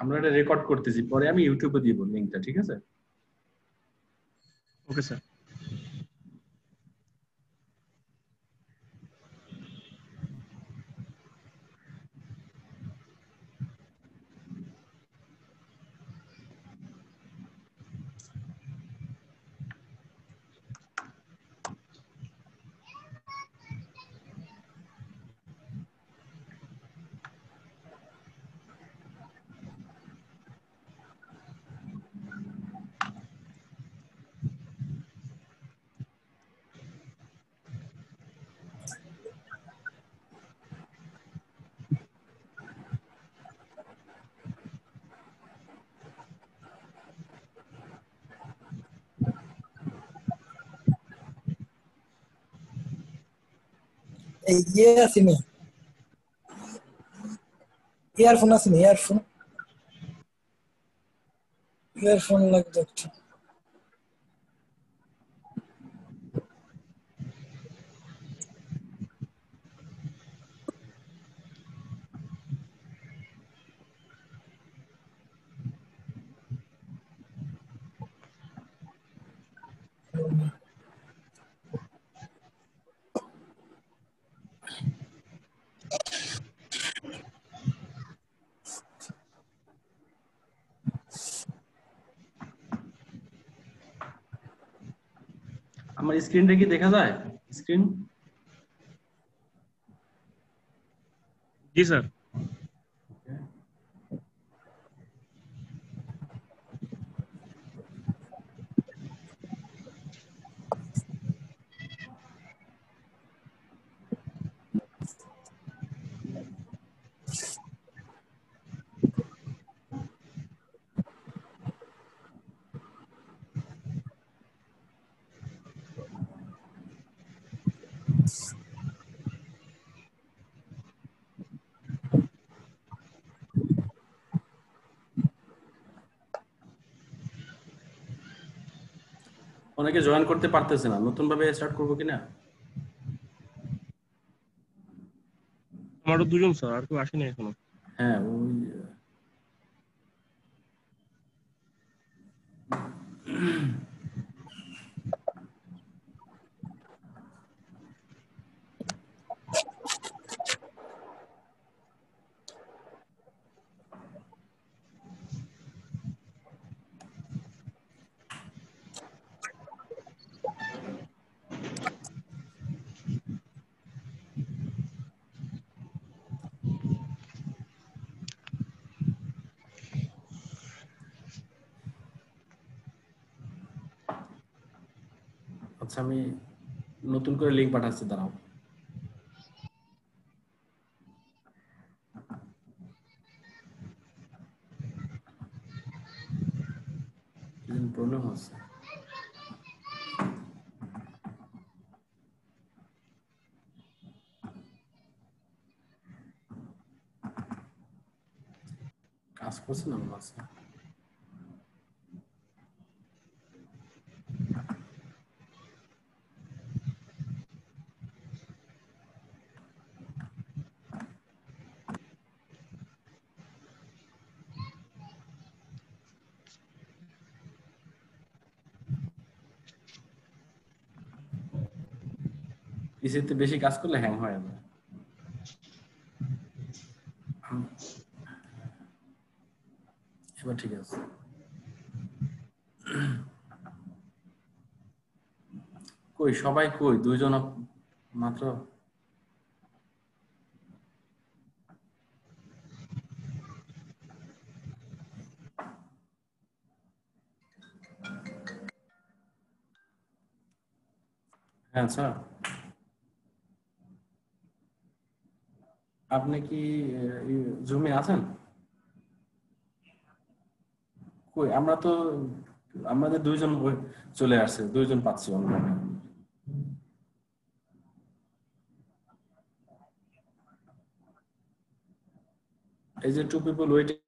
আমরা এটা রেকর্ড করতেছি, পরে আমি ইউটিউবে দিব লিংকটা, ঠিক আছে? Okay sir. এই আসেনি, ইয়ারফোন আসেনি, ইয়ারফোন লাগবে একটা। আমার স্ক্রিনটা কি দেখা যায়? স্ক্রিন? জি স্যার। অনেকে জয়েন করতে পারতেছে না, নতুন ভাবে স্টার্ট করবো কিনা? আমারও দুজন স্যার, আর কেউ আসেনি এখনো। হ্যাঁ, ওই আচ্ছা, আমি নতুন করে লিংক পাঠাচ্ছি, দাঁড়াও। প্রবলেম হচ্ছে। কাজ করছে না মনে আছে। পিসিতে বেশি কাজ করলে হ্যাং হয় না। এবার ঠিক আছে। কই সবাই কই? দুইজন মাত্র। হ্যাঁ স্যার, আপনি কি জুমে আছেন? কই আমরা তো, আমাদের দুইজন চলে আসছে, দুইজন পাচ্ছি অনলাইনে। এই যে 2 people waiting.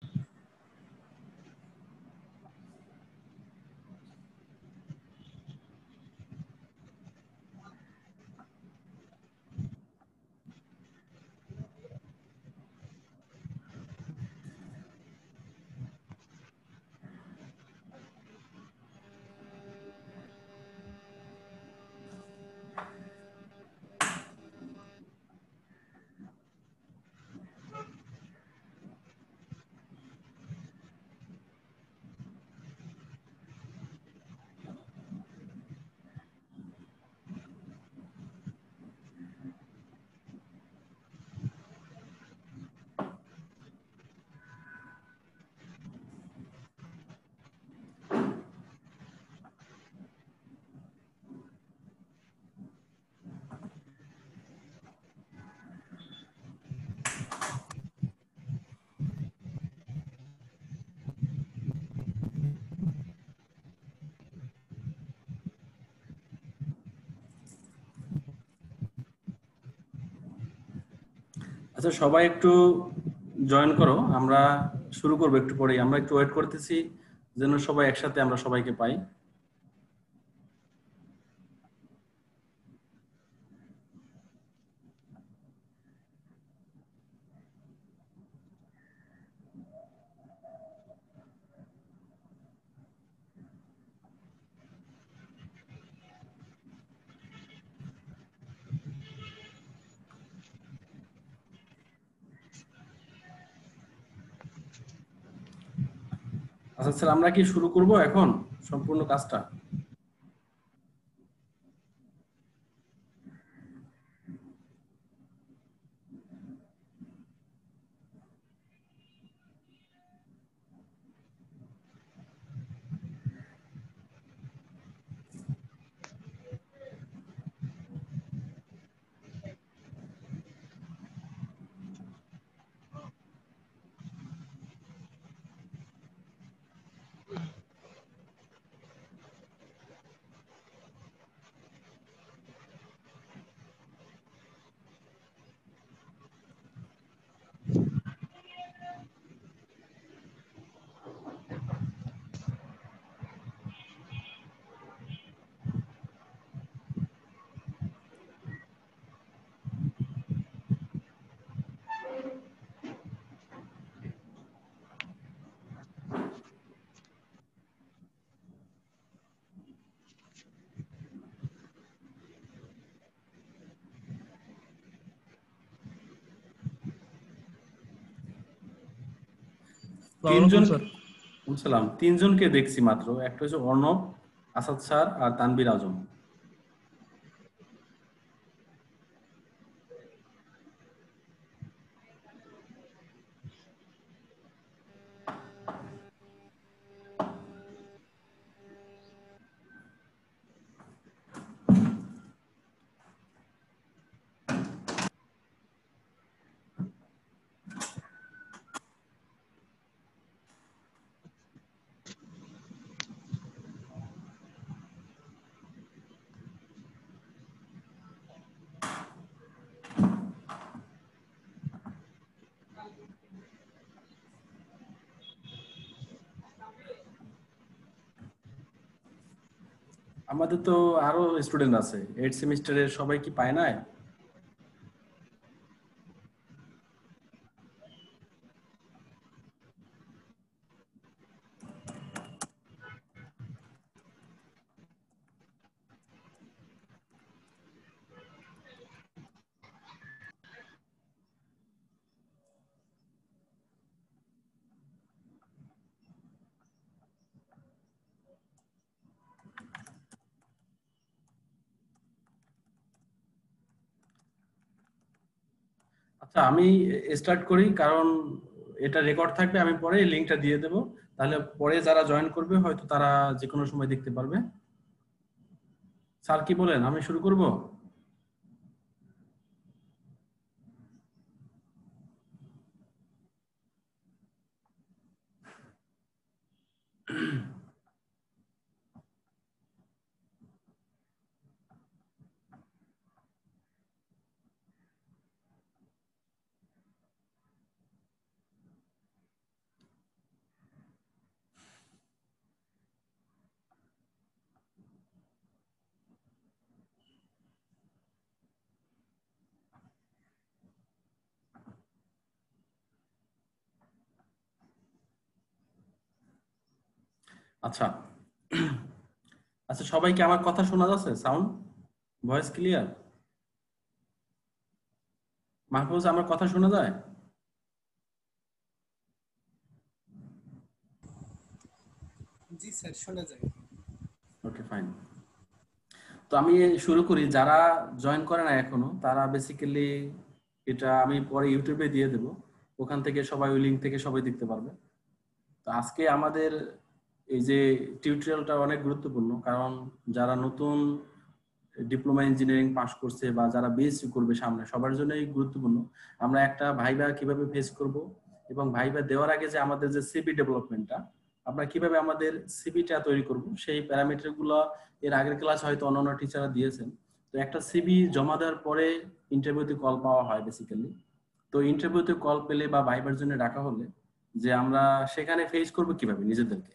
আচ্ছা সবাই একটু জয়েন করো, আমরা শুরু করবো একটু পরেই। আমরা একটু ওয়েট করতেছি যেন সবাই একসাথে আমরা সবাইকে পাই। আচ্ছা স্যার, আমরা কি শুরু করব এখন সম্পূর্ণ কাজটা? তিনজন, সালাম, তিনজনকে দেখছি মাত্র। একটা হচ্ছে অর্ণব, আসাদ স্যার আর তানভীর আজম। আমাদের তো আরো স্টুডেন্ট আছে 8 সেমিস্টারের, সবাই কি পায় না? আচ্ছা আমি স্টার্ট করি, কারণ এটা রেকর্ড থাকবে, আমি পরে লিংকটা দিয়ে দেব, তাহলে পরে যারা জয়েন করবে হয়তো তারা যে কোনো সময় দেখতে পারবে। স্যার কি বলেন, আমি শুরু করব? আচ্ছা আচ্ছা, সবাইকে আমার কথা শোনা যাচ্ছে? Sound, voice clear? মাহফুজ, আমার কথা শোনা যায়? জি স্যার, শোনা যায়। ওকে, ফাইন। তো আমি শুরু করি। যারা জয়েন করে না এখনো, তারা বেসিক্যালি, এটা আমি পরে ইউটিউবে দিয়ে দেব, ওখান থেকে সবাই, ওই লিঙ্ক থেকে সবাই দেখতে পারবে। তো আজকে আমাদের এই যে টিউটোরিয়ালটা অনেক গুরুত্বপূর্ণ, কারণ যারা নতুন ডিপ্লোমা ইঞ্জিনিয়ারিং পাস করছে বা যারা বিএসসি করবে সামনে, সবার জন্যই গুরুত্বপূর্ণ। আমরা একটা ভাইবা কিভাবে ফেস করব, এবং ভাইবা দেওয়ার আগে যে আমাদের যে সিভি ডেভেলপমেন্টটা, আমরা কিভাবে আমাদের সিভিটা তৈরি করব, সেই প্যারামিটার গুলো এর আগের ক্লাস হয়তো অন্যান্য টিচাররা দিয়েছেন। তো একটা সিভি জমা দেওয়ার পরে ইন্টারভিউতে কল পাওয়া হয় বেসিক্যালি। তো ইন্টারভিউতে কল পেলে বা ভাইবার জন্য ডাকা হলে যে আমরা সেখানে ফেস করব কিভাবে নিজেদেরকে।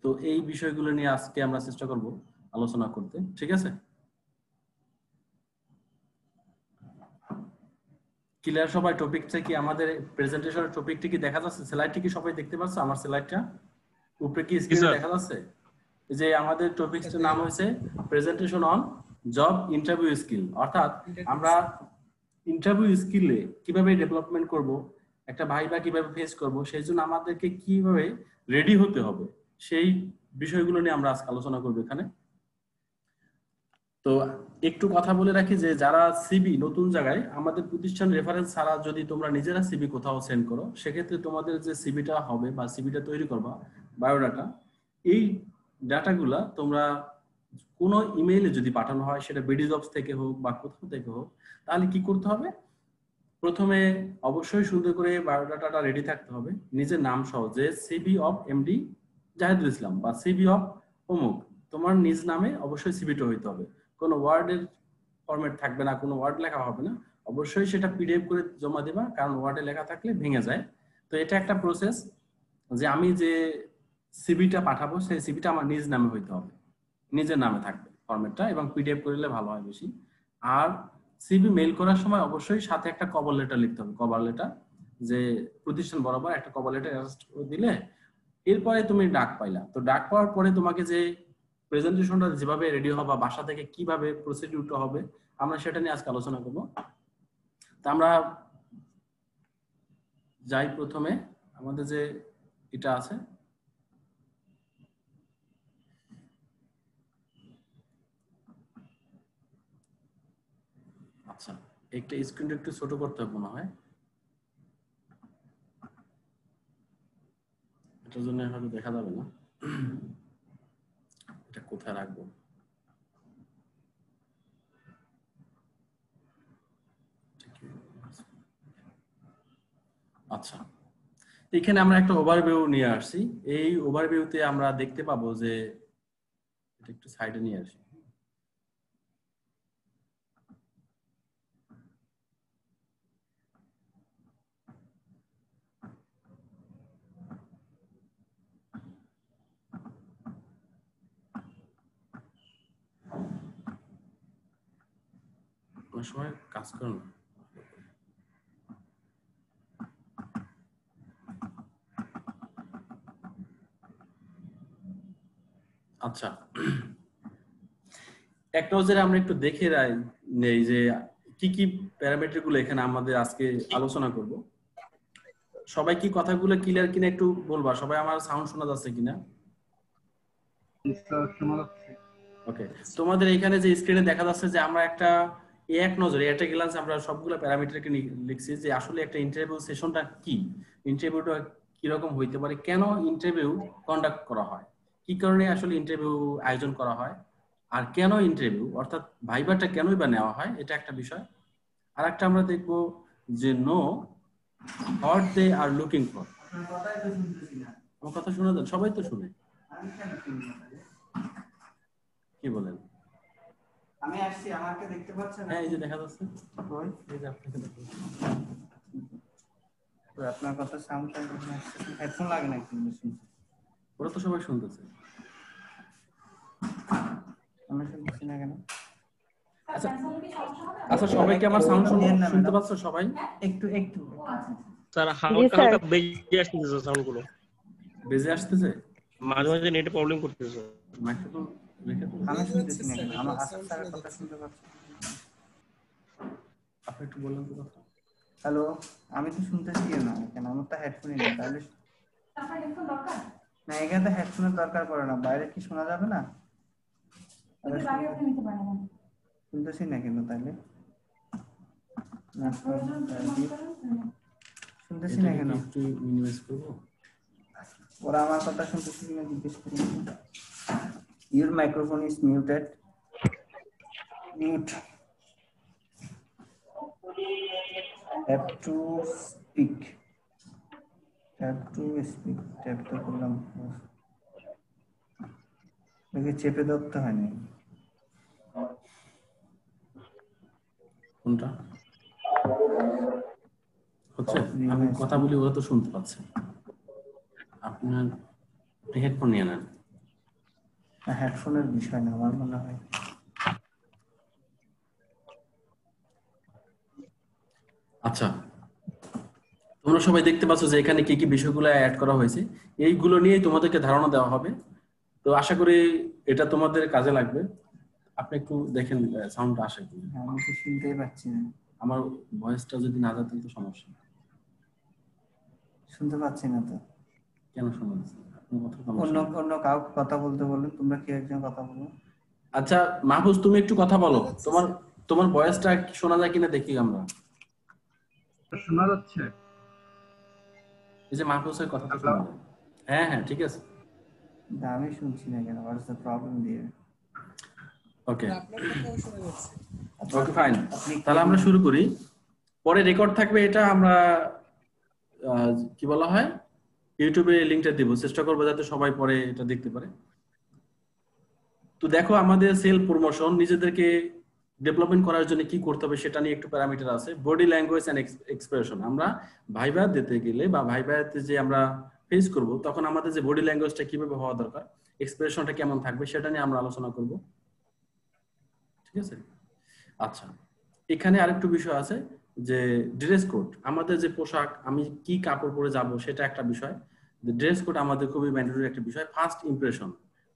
তো এই বিষয়গুলো নিয়ে আজকে আমরা চেষ্টা করব আলোচনা করতে, ঠিক আছে? ক্লিয়ার সবাই? টপিকটা কি আমাদের প্রেজেন্টেশনের টপিকটা কি দেখা যাচ্ছে? স্লাইডটা কি সবাই দেখতে পাচ্ছ? আমার স্লাইডটা উপরে কি স্ক্রিনে স্যার। দেখা যাচ্ছে? এই যে আমাদের টপিকটার নাম হয়েছে presentation on job interview skill, অর্থাৎ আমরা ইন্টারভিউ স্কিলে কিভাবে ডেভেলপমেন্ট করব, একটা ভাইবা কিভাবে ফেস করব, সেই জন্য আমাদেরকে কিভাবে রেডি হতে হবে, সেই বিষয়গুলো নিয়ে আমরা আজকে আলোচনা করব এখানে। তো একটু কথা বলে রাখি যে যারা সিবি নতুন জায়গায় আমাদের প্রতিষ্ঠান রেফারেন্স ছাড়া যদি তোমরা নিজেরা সিবি কোথাও সেন্ড করো, সেক্ষেত্রে তোমাদের যে সিবিটা হবে বা সিবিটা তৈরি করবা বায়োডাটা, এই ডাটাগুলা তোমরা কোনো ইমেইলে যদি পাঠানো হয়, সেটা বিডি জবস থেকে হোক বা কোথাও থেকে হোক, তাহলে কি করতে হবে? প্রথমে অবশ্যই সুন্দর করে বায়োডাটাটা রেডি থাকতে হবে, নিজের নাম সহ, যে সিবি অফ এমডি জাহিদুল ইসলাম বা সিবি অফ অমুক, তোমার নিজ নামে অবশ্যই সিবিটা হইতে হবে। কোনো ওয়ার্ডের ফরম্যাট থাকবে না, কোনো ওয়ার্ড লেখা হবে না, অবশ্যই সেটা পিডিএফ করে জমা দেবা, কারণ ওয়ার্ডে লেখা থাকলে ভেঙে যায়। তো এটা একটা প্রসেস যে আমি যে সিবিটা পাঠাবো সেই সিবিটা আমার নিজ নামে হইতে হবে, নিজের নামে থাকবে ফরম্যাটটা, এবং পিডিএফ করলে ভালো হয় বেশি। আর সিবি মেইল করার সময় অবশ্যই সাথে একটা কভার লেটার লিখতে হবে, কভার লেটার, যে প্রতিষ্ঠান বরাবর একটা কভার লেটার অ্যাটাচ দিলে এরপরে তুমি ডাক পাইলা। তো ডাক পাওয়ার পরে তোমাকে যে প্রেজেন্টেশনটা যেভাবে রেডি হবা, বাসা থেকে কিভাবে প্রসিডিউরটা হবে, আমরা সেটা নিয়ে আজকে আলোচনা করব। তা আমরা যাই প্রথমে আমাদের যে এটা আছে, আচ্ছা একটা স্ক্রিনটা একটু ছোট করতে হবে মনে হয়, এটার জন্য হয়তো দেখা যাবে না। এটা কোথায় রাখবো? আচ্ছা, এখানে আমরা একটা ওভারভিউ নিয়ে আসছি। এই ওভারভিউতে আমরা দেখতে পাবো যে এটা একটু সাইডে নিয়ে আসি। অনেক সময় কাজ করে না। আচ্ছা, এক নজরে আমরা একটু দেখে নেই যে কি কি প্যারামিটার গুলো এখানে আমাদের আজকে আলোচনা করব। সবাই কি কথাগুলো ক্লিয়ার কিনা একটু বলবা? সবাই আমার সাউন্ড শোনা যাচ্ছে কিনা? ওকে, তোমাদের এখানে যে স্ক্রিনে দেখা যাচ্ছে যে আমরা একটা এক নজরে একটা গ্লান্স আমরা সবগুলো প্যারামিটারকে লিখছি যে আসলে একটা ইন্টারভিউ সেশনটা কি, ইন্টারভিউটা কিরকম হইতে পারে, কেন ইন্টারভিউ কন্ডাক্ট করা হয়, কি কারণে আসলে ইন্টারভিউ আয়োজন করা হয়, আর কেন ইন্টারভিউ অর্থাৎ ভাইবাটা কেনই বা নেওয়া হয়, এটা একটা বিষয়। আর একটা আমরা দেখবো যে know what they are looking for. আমার কথা শোনা যান? সবাই তো শুনে, কি বলেন? আমি আসছি, আমাকে দেখতে পাচ্ছেন? হ্যাঁ, এই যে দেখা যাচ্ছে, কই? এই যে আপনাকে দেখা যাচ্ছে। তো আপনার কথা সাউন্ড হেডফোন লাগে না কিন্তু শুনছি। ওরা তো সবাই শুনতেছে। আমি শুনছি না কেন? আচ্ছা আচ্ছা, সবাইকে আমার সাউন্ড শুনতে পাচ্ছ সবাই? একটু একটু স্যার হালকা হালকা বেজে আসতেছে সাউন্ড গুলো, বেজে আসতেছে, মাঝে মাঝে নেটে প্রবলেম করতেছে। মাইক্রোফোন রেখে তো আমি শুনতেছি না কেন? আমার আসার স্যারের কথা শুনতে পাচ্ছি। আপনি একটু বললেন তো কথা। হ্যালো, আমি তো শুনতেছি না কেন? আমার তো হেডফোনই নেই। তাহলে না, এখানে তো হেডফোনের দরকার পড়ে না। বাইরে কি শোনা যাবে না? শুনতেছি না কেন তাহলে? শুনতেছি না কেন? একটু মিনিমাইজ করব। ওরা আমার কথা শুনতেছি কিনা জিজ্ঞেস করি। Your microphone is muted. Mute. Have to speak. Have to speak. Tap তো করলাম। দেখে চেপে ধরতে হয় না। কোনটা? হচ্ছে আমি কথা বলি ওরা তো শুনতে পাচ্ছে। আপনার হেডফোন নিয়ে নেন। হেডফোনের বিষয় না আমার মনে হয়। আচ্ছা, তোমরা সবাই দেখতে পাচ্ছ যে এখানে কি কি বিষয়গুলো অ্যাড করা হয়েছে, এইগুলো নিয়ে তোমাদেরকে ধারণা দেওয়া হবে। তো আশা করি এটা তোমাদের কাজে লাগবে। আপনি একটু দেখেন সাউন্ডটা আসে কি। আমি তো শুনতেই পাচ্ছি না। আমার ভয়েসটা যদি না যায় তাহলে তো সমস্যা। শুনতে পাচ্ছি না তো। কেন শোনা যাচ্ছে না? আপনার কথা তো অন্য আমার শোনা- অন্য কাউকে কথা বলতে বলুন, তোমরা কি একজন কথা বলো। আচ্ছা মাহফুজ, তুমি একটু কথা বলো। তোমার তোমার ভয়েসটা শোনা যায় কিনা দেখি আমরা। শোনা যাচ্ছে? এই যে মাহফুজের কথা তো শোনা যায়। হ্যাঁ হ্যাঁ ঠিক আছে। কিন্তু আমি শুনছি না কেন? হোয়াটস দ্য প্রবলেম দেয়ার? ওকে আপনার কথাও শোনা যাচ্ছে। ওকে ফাইন, তাহলে আমরা শুরু করি। পরে রেকর্ড থাকবে, এটা আমরা কি বলা হয় ইউটিউবে লিংকটা দিব, চেষ্টা করবো যাতে সবাই পরে এটা দেখতে পারে। তো দেখো আমাদের সেল প্রমোশন, নিজেদেরকে ডেভেলপমেন্ট করার জন্য কি করতে হবে সেটা নিয়ে একটু প্যারামিটার আছে। বডি ল্যাঙ্গুয়েজ এন্ড এক্সপ্রেশন, আমরা ভাইবা দিতে গেলে বা ভাইবাতে যে আমরা ফেস করব তখন আমাদের যে বডি ল্যাঙ্গুয়েজটা কিভাবে হওয়া দরকার, এক্সপ্রেশনটা কেমন থাকবে সেটা নিয়ে আমরা আলোচনা করব। ঠিক আছে? আচ্ছা, এখানে আরেকটু বিষয় আছে যে ড্রেস কোড, আমাদের যে পোশাক, আমি কি কাপড় পরে যাব সেটা একটা বিষয়। ড্রেস কোড আমাদের খুবই ম্যান্ডেটরি একটা বিষয়। ফার্স্ট ইমপ্রেশন,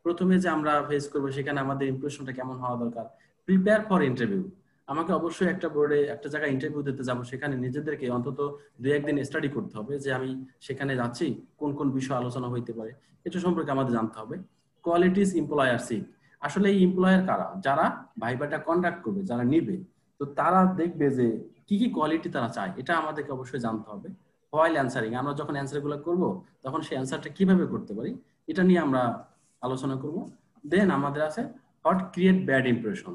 প্রথমে যে আমরা ফেস করবো সেখানে আমাদের ইমপ্রেশনটা কেমন হওয়া দরকার। প্রিপেয়ার ফর ইন্টারভিউ, আমাকে অবশ্যই একটা বোর্ডে একটা জায়গায় ইন্টারভিউ দিতে যাব, সেখানে নিজেদেরকে অন্তত 2-1 দিন স্টাডি করতে হবে যে আমি সেখানে যাচ্ছি কোন কোন বিষয় আলোচনা হইতে পারে এটা সম্পর্কে আমাদের জানতে হবে। কোয়ালিটিস এমপ্লয়ার সিক, আসলে এই এমপ্লয়ার কারা, যারা ভাইবাটা কন্ডাক্ট করবে, যারা নিবে, তো তারা দেখবে যে কি কি কোয়ালিটি তারা চায়, এটা আমাদেরকে অবশ্যই জানতে হবে। হোয়াইল অ্যান্সারিং, আমরা যখন অ্যান্সার গুলো করবো তখন সেই অ্যান্সারটা কিভাবে করতে পারি এটা নিয়ে আমরা আলোচনা করব। দেন আমাদের আছে হোয়াট ক্রিয়েট ব্যাড ইমপ্রেশন,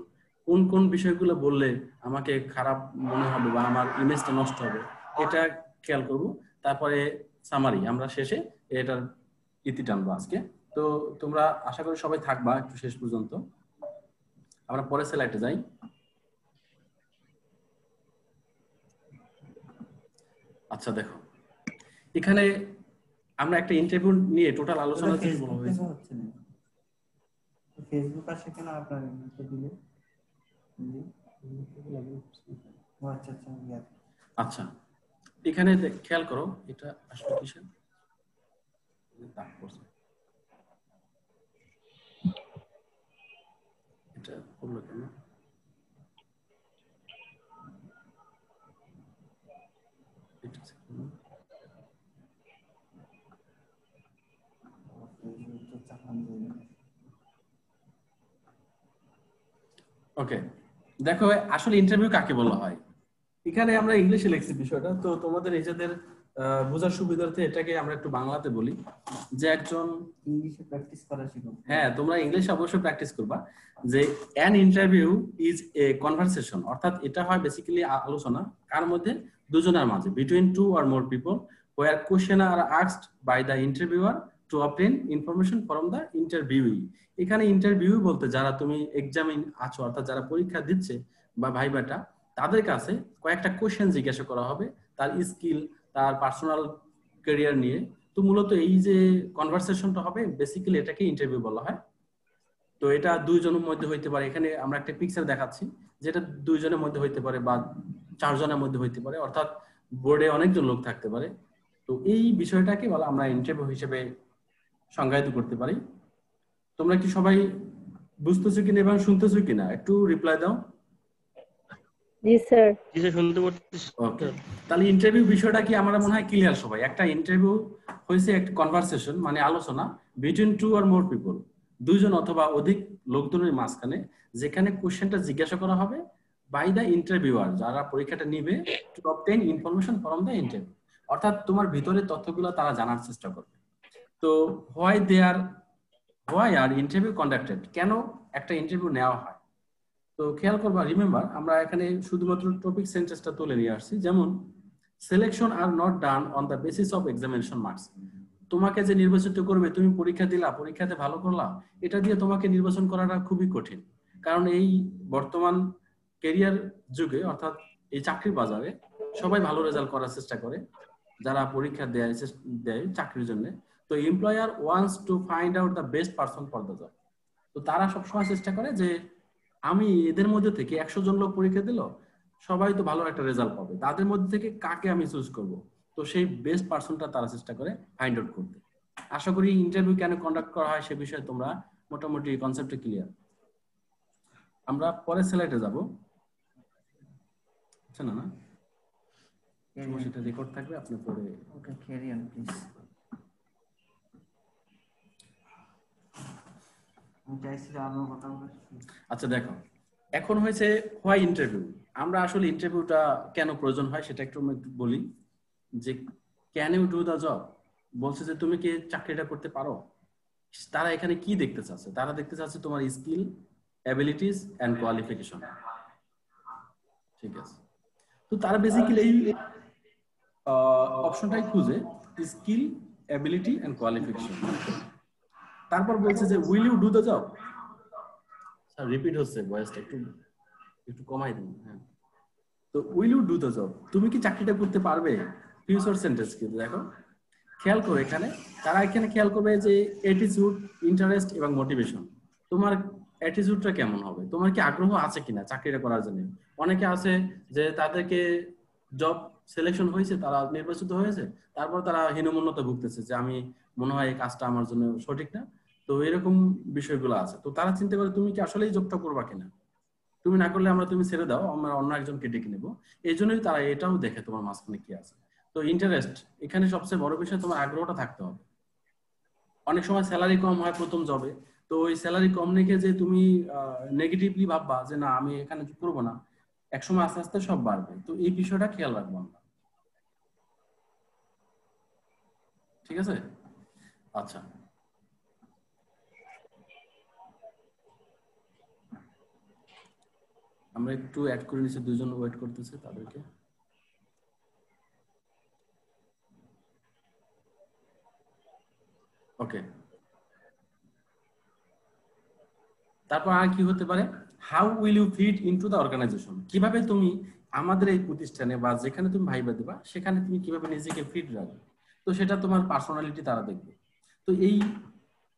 কোন কোন বিষয়গুলো বললে আমাকে খারাপ মনে হবে বা আমার ইমেজটা নষ্ট হবে এটা খেয়াল করব। তারপরে সামারি, আমরা শেষে এটার ইতি টানবো আজকে। তো তোমরা আশা করি সবাই থাকবা একটু শেষ পর্যন্ত। আমরা পরে স্লাইডে যাই। আচ্ছা দেখো, এখানে আমরা একটা ইন্টারভিউ নিয়ে টোটাল আলোচনা হচ্ছে না। ফেসবুক আসে কেন আপনার দিলে? আচ্ছা আচ্ছা। আচ্ছা, এখানে খেয়াল করো এটা আসলে কিসের দাগ পড়ছে, এটা পড়লো কেন? ওকে দেখো, আসলে ইন্টারভিউ কাকে বলা হয়, এখানে আমরা ইংলিশে লিখছি বিষয়টা, তো তোমাদের নিজেদের বোঝার সুবিধার্থে এটাকে আমরা একটু বাংলাতে বলি যে একজন ইংলিশে প্র্যাকটিস করা শিখো। হ্যাঁ, তোমরা ইংলিশ অবশ্যই প্র্যাকটিস করবা। যে an interview is a conversation, অর্থাৎ এটা হয় বেসিক্যালি আলোচনা কার মধ্যে, দুজনের মাঝে, between two or more people, where question are asked by the interviewer to obtain information from the interviewee. এখানে ইন্টারভিউ বলতে যারা তুমি এক্সামিন আছো, অর্থাৎ যারা পরীক্ষা দিচ্ছে বা ভাইবাটা, তাদের কাছে কয়েকটা কোশ্চেন জিজ্ঞাসা করা হবে তার স্কিল, তার পার্সোনাল ক্যারিয়ার নিয়ে। তো মূলত এই যে কনভারসেশনটা হবে বেসিক্যালি এটাকে ইন্টারভিউ বলা হয়। তো এটা দুইজনের মধ্যে হইতে পারে, এখানে আমরা একটা পিকচার দেখাচ্ছি যেটা দুইজনের মধ্যে হইতে পারে বা 4 জনের মধ্যে হইতে পারে, অর্থাৎ বোর্ডে অনেকজন লোক থাকতে পারে। তো এই বিষয়টাকে বলা আমরা ইন্টারভিউ হিসেবে সংজ্ঞায়িত করতে পারি। তোমরা কি সবাই বুঝতেছো কিনা এবং শুনতেছো কিনা একটু রিপ্লাই দাও। জি স্যার। জি স্যার, শুনতে পাচ্ছি। ওকে, তাহলে ইন্টারভিউ বিষয়টা কি আমার মনে হয় ক্লিয়ার সবাই। একটা ইন্টারভিউ হয়েছে একটা কনভারসেশন, মানে আলোচনা between two or more people, দুইজন অথবা অধিক লোকজনের মাঝখানে, যেখানে কোশ্চেনটা জিজ্ঞাসা করা হবে বাই দ্য ইন্টারভিউয়ার, যারা পরীক্ষাটা নিবে, two obtain information from the interview, অর্থাৎ তোমার ভিতরের তথ্যগুলো তারা জানার চেষ্টা করবে। তো হোয়াই আর ইন্টারভিউ কন্ডাক্টেড, কেন একটা ইন্টারভিউ নেওয়া হয়। তো খেয়াল করবা, রিমেম্বার আমরা এখানে শুধুমাত্র টপিক সেন্টেন্সটা তুলে নিয়ে আসছি। যেমন selection are not done on the basis of examination marks, তোমাকে যে নির্বাচিত করবে, তুমি পরীক্ষা দিলা, পরীক্ষাতে ভালো করলা, এটা দিয়ে তোমাকে নির্বাচন করাটা খুবই কঠিন। কারণ এই বর্তমান ক্যারিয়ার যুগে, অর্থাৎ এই চাকরির বাজারে সবাই ভালো রেজাল্ট করার চেষ্টা করে যারা পরীক্ষা দেয় চাকরির জন্য। তো employer wants to find out the best person for the job. তো তারা সবসময় চেষ্টা করে যে আমি এদের মধ্যে থেকে 100 জন লোক পরীক্ষা দিল, সবাই তো ভালো একটা রেজাল্ট পাবে, তাদের মধ্যে থেকে কাকে আমি চুজ করব। তো সেই বেস্ট পারসনটা তারা চেষ্টা করে ফাইন্ড আউট করতে। আশা করি ইন্টারভিউ কেন কন্ডাক্ট করা হয় সে বিষয়ে তোমরা মোটামুটি কনসেপ্টে ক্লিয়ার। আমরা পরের স্লাইডে যাব। আচ্ছা না সেটা রেকর্ড থাকবে, আপনি পরে ওকে ক্যারি অন প্লিজ। আমি চাইছিলাম আমার কথা বলার। আচ্ছা দেখো, এখন হয়েছে হোয়াই ইন্টারভিউ। আমরা আসলে ইন্টারভিউটা কেন প্রয়োজন হয় সেটা একটু বলি। যে can you do the job, বলছে যে তুমি কি চাকরিটা করতে পারো। তারা এখানে কি দেখতে চাচ্ছে? তারা দেখতে চাচ্ছে তোমার স্কিল, অ্যাবিলিটিস এন্ড কোয়ালিফিকেশন। ঠিক আছে, তো তারা বেসিক্যালি এই অপশনটাই খুঁজে, স্কিল, অ্যাবিলিটি এন্ড কোয়ালিফিকেশন। তারপর বলছে যে will you do the job. Sir repeat হচ্ছে ভয়েসটা, একটু কমাই দিন। হ্যাঁ, তো will you do the job, তুমি কি চাকরিটা করতে পারবে। ফিউচার সেন্টেন্স কিন্তু দেখো খেয়াল করো, এখানে তারা এখানে খেয়াল করবে যে অ্যাটিটিউড, ইন্টারেস্ট এবং মোটিভেশন। তোমার অ্যাটিটিউডটা কেমন হবে, তোমার কি আগ্রহ আছে কিনা চাকরিটা করার জন্য। অনেকে আছে যে তাদেরকে জব সিলেকশন হয়েছে, তারা নির্বাচিত হয়েছে, তারপর তারা হীনমন্যতা ভুগতেছে যে আমি মনে হয় এই কাজটা আমার জন্য সঠিক না। তো এরকম বিষয়গুলো আছে। তো তারা চিন্তা করে তুমি কি আসলে এই জবটা করবা কিনা। তুমি না করলে তুমি ছেড়ে দাও, আমরা অন্য একজনকে ডেকে নেবো। এই জন্যই তারা এটাও দেখে তোমার মাঝখানে কি আছে। তো ইন্টারেস্ট এখানে সবচেয়ে বড় বিষয়, তোমার আগ্রহটা থাকতে হবে। অনেক সময় স্যালারি কম হয় প্রথম জবে, তো ওই স্যালারি কম রেখে যে তুমি নেগেটিভলি ভাববা যে না আমি এখানে করবো না, একসময় আস্তে আস্তে সব বাড়বে। তো এই বিষয়টা খেয়াল রাখবো আমরা। ঠিক আছে, আচ্ছা আমরা একটু অ্যাড করে নিচ্ছি, দুজন ওয়েট করতেছে তাদেরকে। ওকে, তারপর আর কি হতে পারে, how will you fit into the organisation. কিভাবে তুমি আমাদের এই প্রতিষ্ঠানে বা যেখানে তুমি ভাইবা দিবা সেখানে তুমি কিভাবে নিজেকে ফিট রাখবে। তো সেটা তোমার পার্সোনালিটি তারা দেখবে। তো এই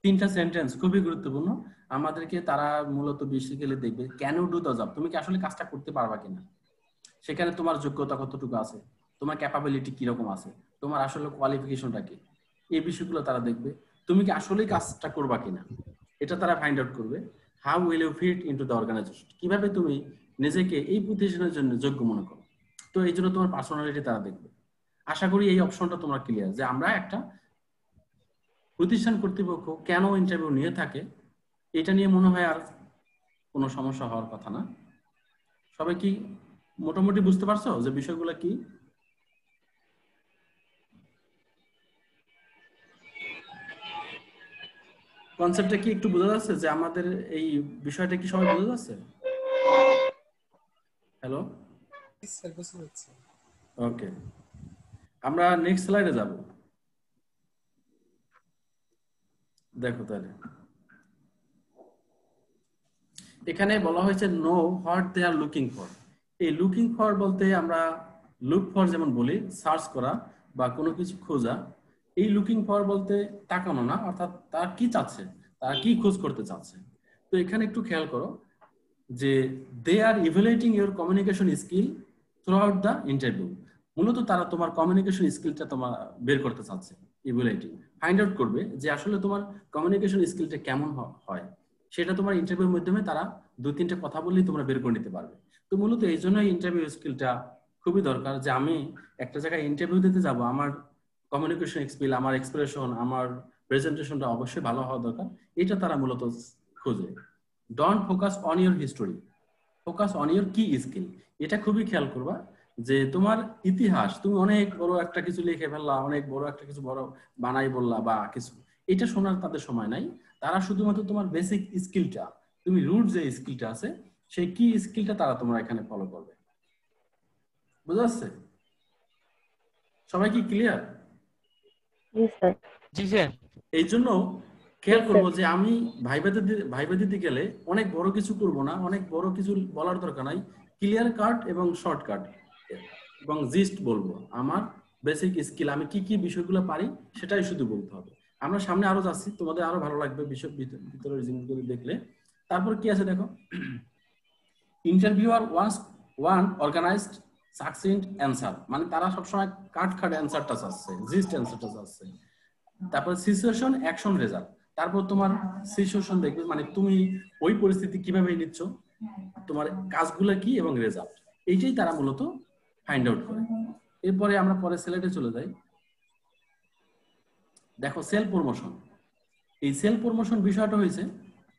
3টা সেন্টেন্স খুবই গুরুত্বপূর্ণ আমাদেরকে। তারা মূলত বেসিক্যালি দেখবে can you do the job, তুমি কি আসলে কাজটা করতে পারবা কিনা, সেখানে তোমার যোগ্যতা কতটুকু আছে, তোমার ক্যাপাবিলিটি কিরকম আছে, তোমার আসলে কোয়ালিফিকেশনটা কি, এই বিষয়গুলো তারা দেখবে। তুমি কি আসলেই কাজটা করবা কিনা এটা তারা ফাইন্ড আউট করবে। How will you fit into the organisation, কিভাবে তুমি নিজেকে এই প্রতিষ্ঠানের জন্য যোগ্য মনে করো। তো এই জন্য তোমার পার্সোনালিটি তারা দেখবে। আশা করি এই অপশনটা তোমরা ক্লিয়ার, যে আমরা একটা প্রতিষ্ঠান কর্তৃপক্ষ কেন ইন্টারভিউ নিয়ে থাকে এটা নিয়ে মনে হয় আর কোনো সমস্যা হওয়ার কথা না। সবাই কি মোটামুটি বুঝতে পারছো যে বিষয়গুলো কি? কনসেপ্টটা কি একটু বোঝা যাচ্ছে যে আমাদের এই বিষয়টা কি সবাই বোঝা যাচ্ছে? হ্যালো, স্যার বুঝতে পারছি। ওকে, আমরা নেক্সট স্লাইডে যাব। দেখো তাহলে এখানে বলা হয়েছে know what they are looking for. এই লুকিং ফর বলতে আমরা লুক ফর যেমন বলি সার্চ করা বা কোনো কিছু খোঁজা, এই লুকিং ফর বলতে তাকানো না, অর্থাৎ তারা কি চাচ্ছে, তারা কি খোঁজ করতে চাচ্ছে। তো এখানে একটু খেয়াল করো যে they are evaluating your communication skill throughout the interview. মূলত তারা তোমার কমিউনিকেশন স্কিলটা তোমার বের করতে চাচ্ছে, ইভ্যালুয়েটিং ফাইন্ড আউট করবে যে আসলে তোমার কমিউনিকেশন স্কিলটা কেমন হয়। সেটা তোমার ইন্টারভিউর মাধ্যমে তারা 2-3টা কথা বললেই তোমরা বের করে নিতে পারবে। তো মূলত এই জন্যই ইন্টারভিউ স্কিলটা খুবই দরকার, যে আমি একটা জায়গায় ইন্টারভিউ দিতে যাব, আমার কমিউনিকেশন স্কিল, আমার এক্সপ্রেশন, আমার প্রেজেন্টেশনটা অবশ্যই ভালো হওয়া দরকার। এটা তারা মূলত খোঁজে। Don't focus on your history, focus on your কি স্কিল। এটা খুবই খেয়াল করবা যে তোমার ইতিহাস, তুমি অনেক বড় একটা কিছু লিখে ফেললা, অনেক বড় একটা কিছু বড় বানাই বললা বা কিছু, এটা শোনার তাদের সময় নাই। তারা শুধুমাত্র তোমার বেসিক স্কিলটা, তুমি রুট যে স্কিলটা আছে সেই কি স্কিলটা তারা তোমরা এখানে ফলো করবে। বুঝা যাচ্ছে? সবাই কি ক্লিয়ার? জি স্যার। এই জন্য খেয়াল করবো যে আমি ভাইবা দিতে গেলে অনেক বড় কিছু করব না, অনেক বড় কিছু বলার দরকার নাই। ক্লিয়ার কাট এবং শর্টকাট এবং জিস্ট বলবো, আমার বেসিক স্কিল, আমি কি কি বিষয়গুলো পারি সেটাই শুধু বলতে হবে। আমরা সামনে আরো যাচ্ছি, তোমাদের আরো ভালো লাগবে বিষয় ভিতরের জিনিসগুলো দেখলে। তারপর কি আছে দেখো, ইন্টারভিউয়ার ওয়ান অর্গানাইজড সাকসিন্ট অ্যান্সার, মানে তারা সবসময় কাট অ্যান্সারটা চাচ্ছে, জিস্ট অ্যান্সারটা চাচ্ছে। তারপর সিচুয়েশন অ্যাকশন রেজাল্ট, তারপর তোমার সিচুয়েশন দেখবে, মানে তুমি ওই পরিস্থিতি কিভাবে নিচ্ছ, তোমার কাজগুলো কি এবং রেজাল্ট, এইটাই তারা মূলত ফাইন্ড আউট করে। এরপরে আমরা পরে স্লাইডে চলে যাই। দেখো সেলফ প্রমোশন, এই সেলফ প্রমোশন বিষয়টা হয়েছে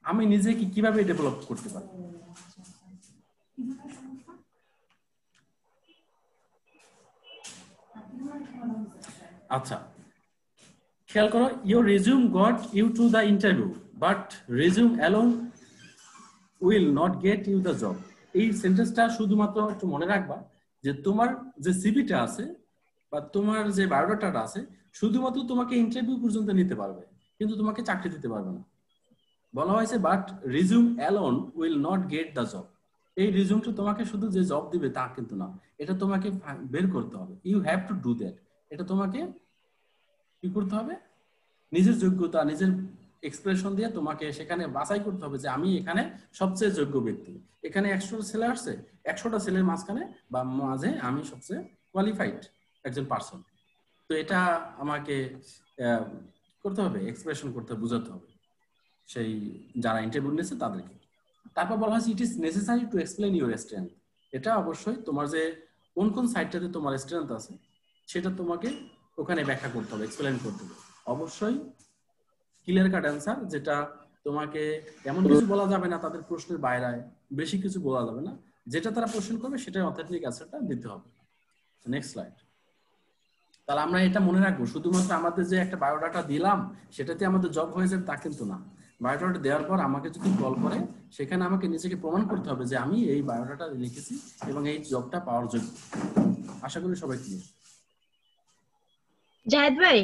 আমি নিজেকে কিভাবে ডেভেলপ করতে পারি। আচ্ছা খেয়াল করো, your resume got you to the interview but resume alone will not get you the job. এই সেন্টেন্সটা শুধুমাত্র একটু মনে রাখবা যে তোমার যে সিভিটা আছে বা তোমার যে বায়োডাটাটা আছে শুধুমাত্র তোমাকে ইন্টারভিউ পর্যন্ত নিতে পারবে, কিন্তু তোমাকে চাকরি দিতে পারবে না। বলা হয়েছে but resume alone will not get the job. এই রিজিউমটা তোমাকে শুধু যে জব দিবে তা কিন্তু না, এটা তোমাকে বের করতে হবে। You have to do that. এটা তোমাকে কি করতে হবে, নিজের যোগ্যতা নিজের এক্সপ্রেশন দিয়ে তোমাকে সেখানে বাছাই করতে হবে যে আমি এখানে সবচেয়ে যোগ্য ব্যক্তি। এখানে 100টা ছেলে আসছে, 100টা ছেলের মাঝখানে বা মাঝে আমি সবচেয়ে কোয়ালিফাইড একজন পার্সন। তো এটা আমাকে করতে হবে, এক্সপ্রেশন করতে বোঝাতে হবে সেই যারা ইন্টারভিউ নিয়েছে তাদেরকে। তারপর বলা হয়েছে it is necessary to explain your strength. এটা অবশ্যই তোমার যে কোন কোন সাইডটাতে তোমার স্ট্রেংথ আছে সেটা তোমাকে ওখানে ব্যাখ্যা করতে হবে, এক্সপ্লেইন করতে হবে। অবশ্যই ক্লিয়ার কাট অ্যান্সার, যেটা তোমাকে এমন কিছু বলা যাবে না তাদের প্রশ্নের বাইরে, বেশি কিছু বলা যাবে না, যেটা তারা প্রশ্ন করবে সেটাই অথেন্টিক অ্যান্সারটা দিতে হবে। Next slide. তাহলে আমরা এটা মনে রাখবো, শুধুমাত্র আমাদের যে একটা বায়োডাটা দিলাম সেটাতে আমাদের জব হয়ে যাবে তা কিন্তু না। বায়োডাটা দেওয়ার পর আমাকে যদি কল করে সেখানে আমাকে নিজেকে প্রমাণ করতে হবে যে আমি এই বায়োডাটা লিখেছি এবং এই জবটা পাওয়ার যোগ্য। আশা করি সবাই ক্লিয়ার। জাহিদ ভাই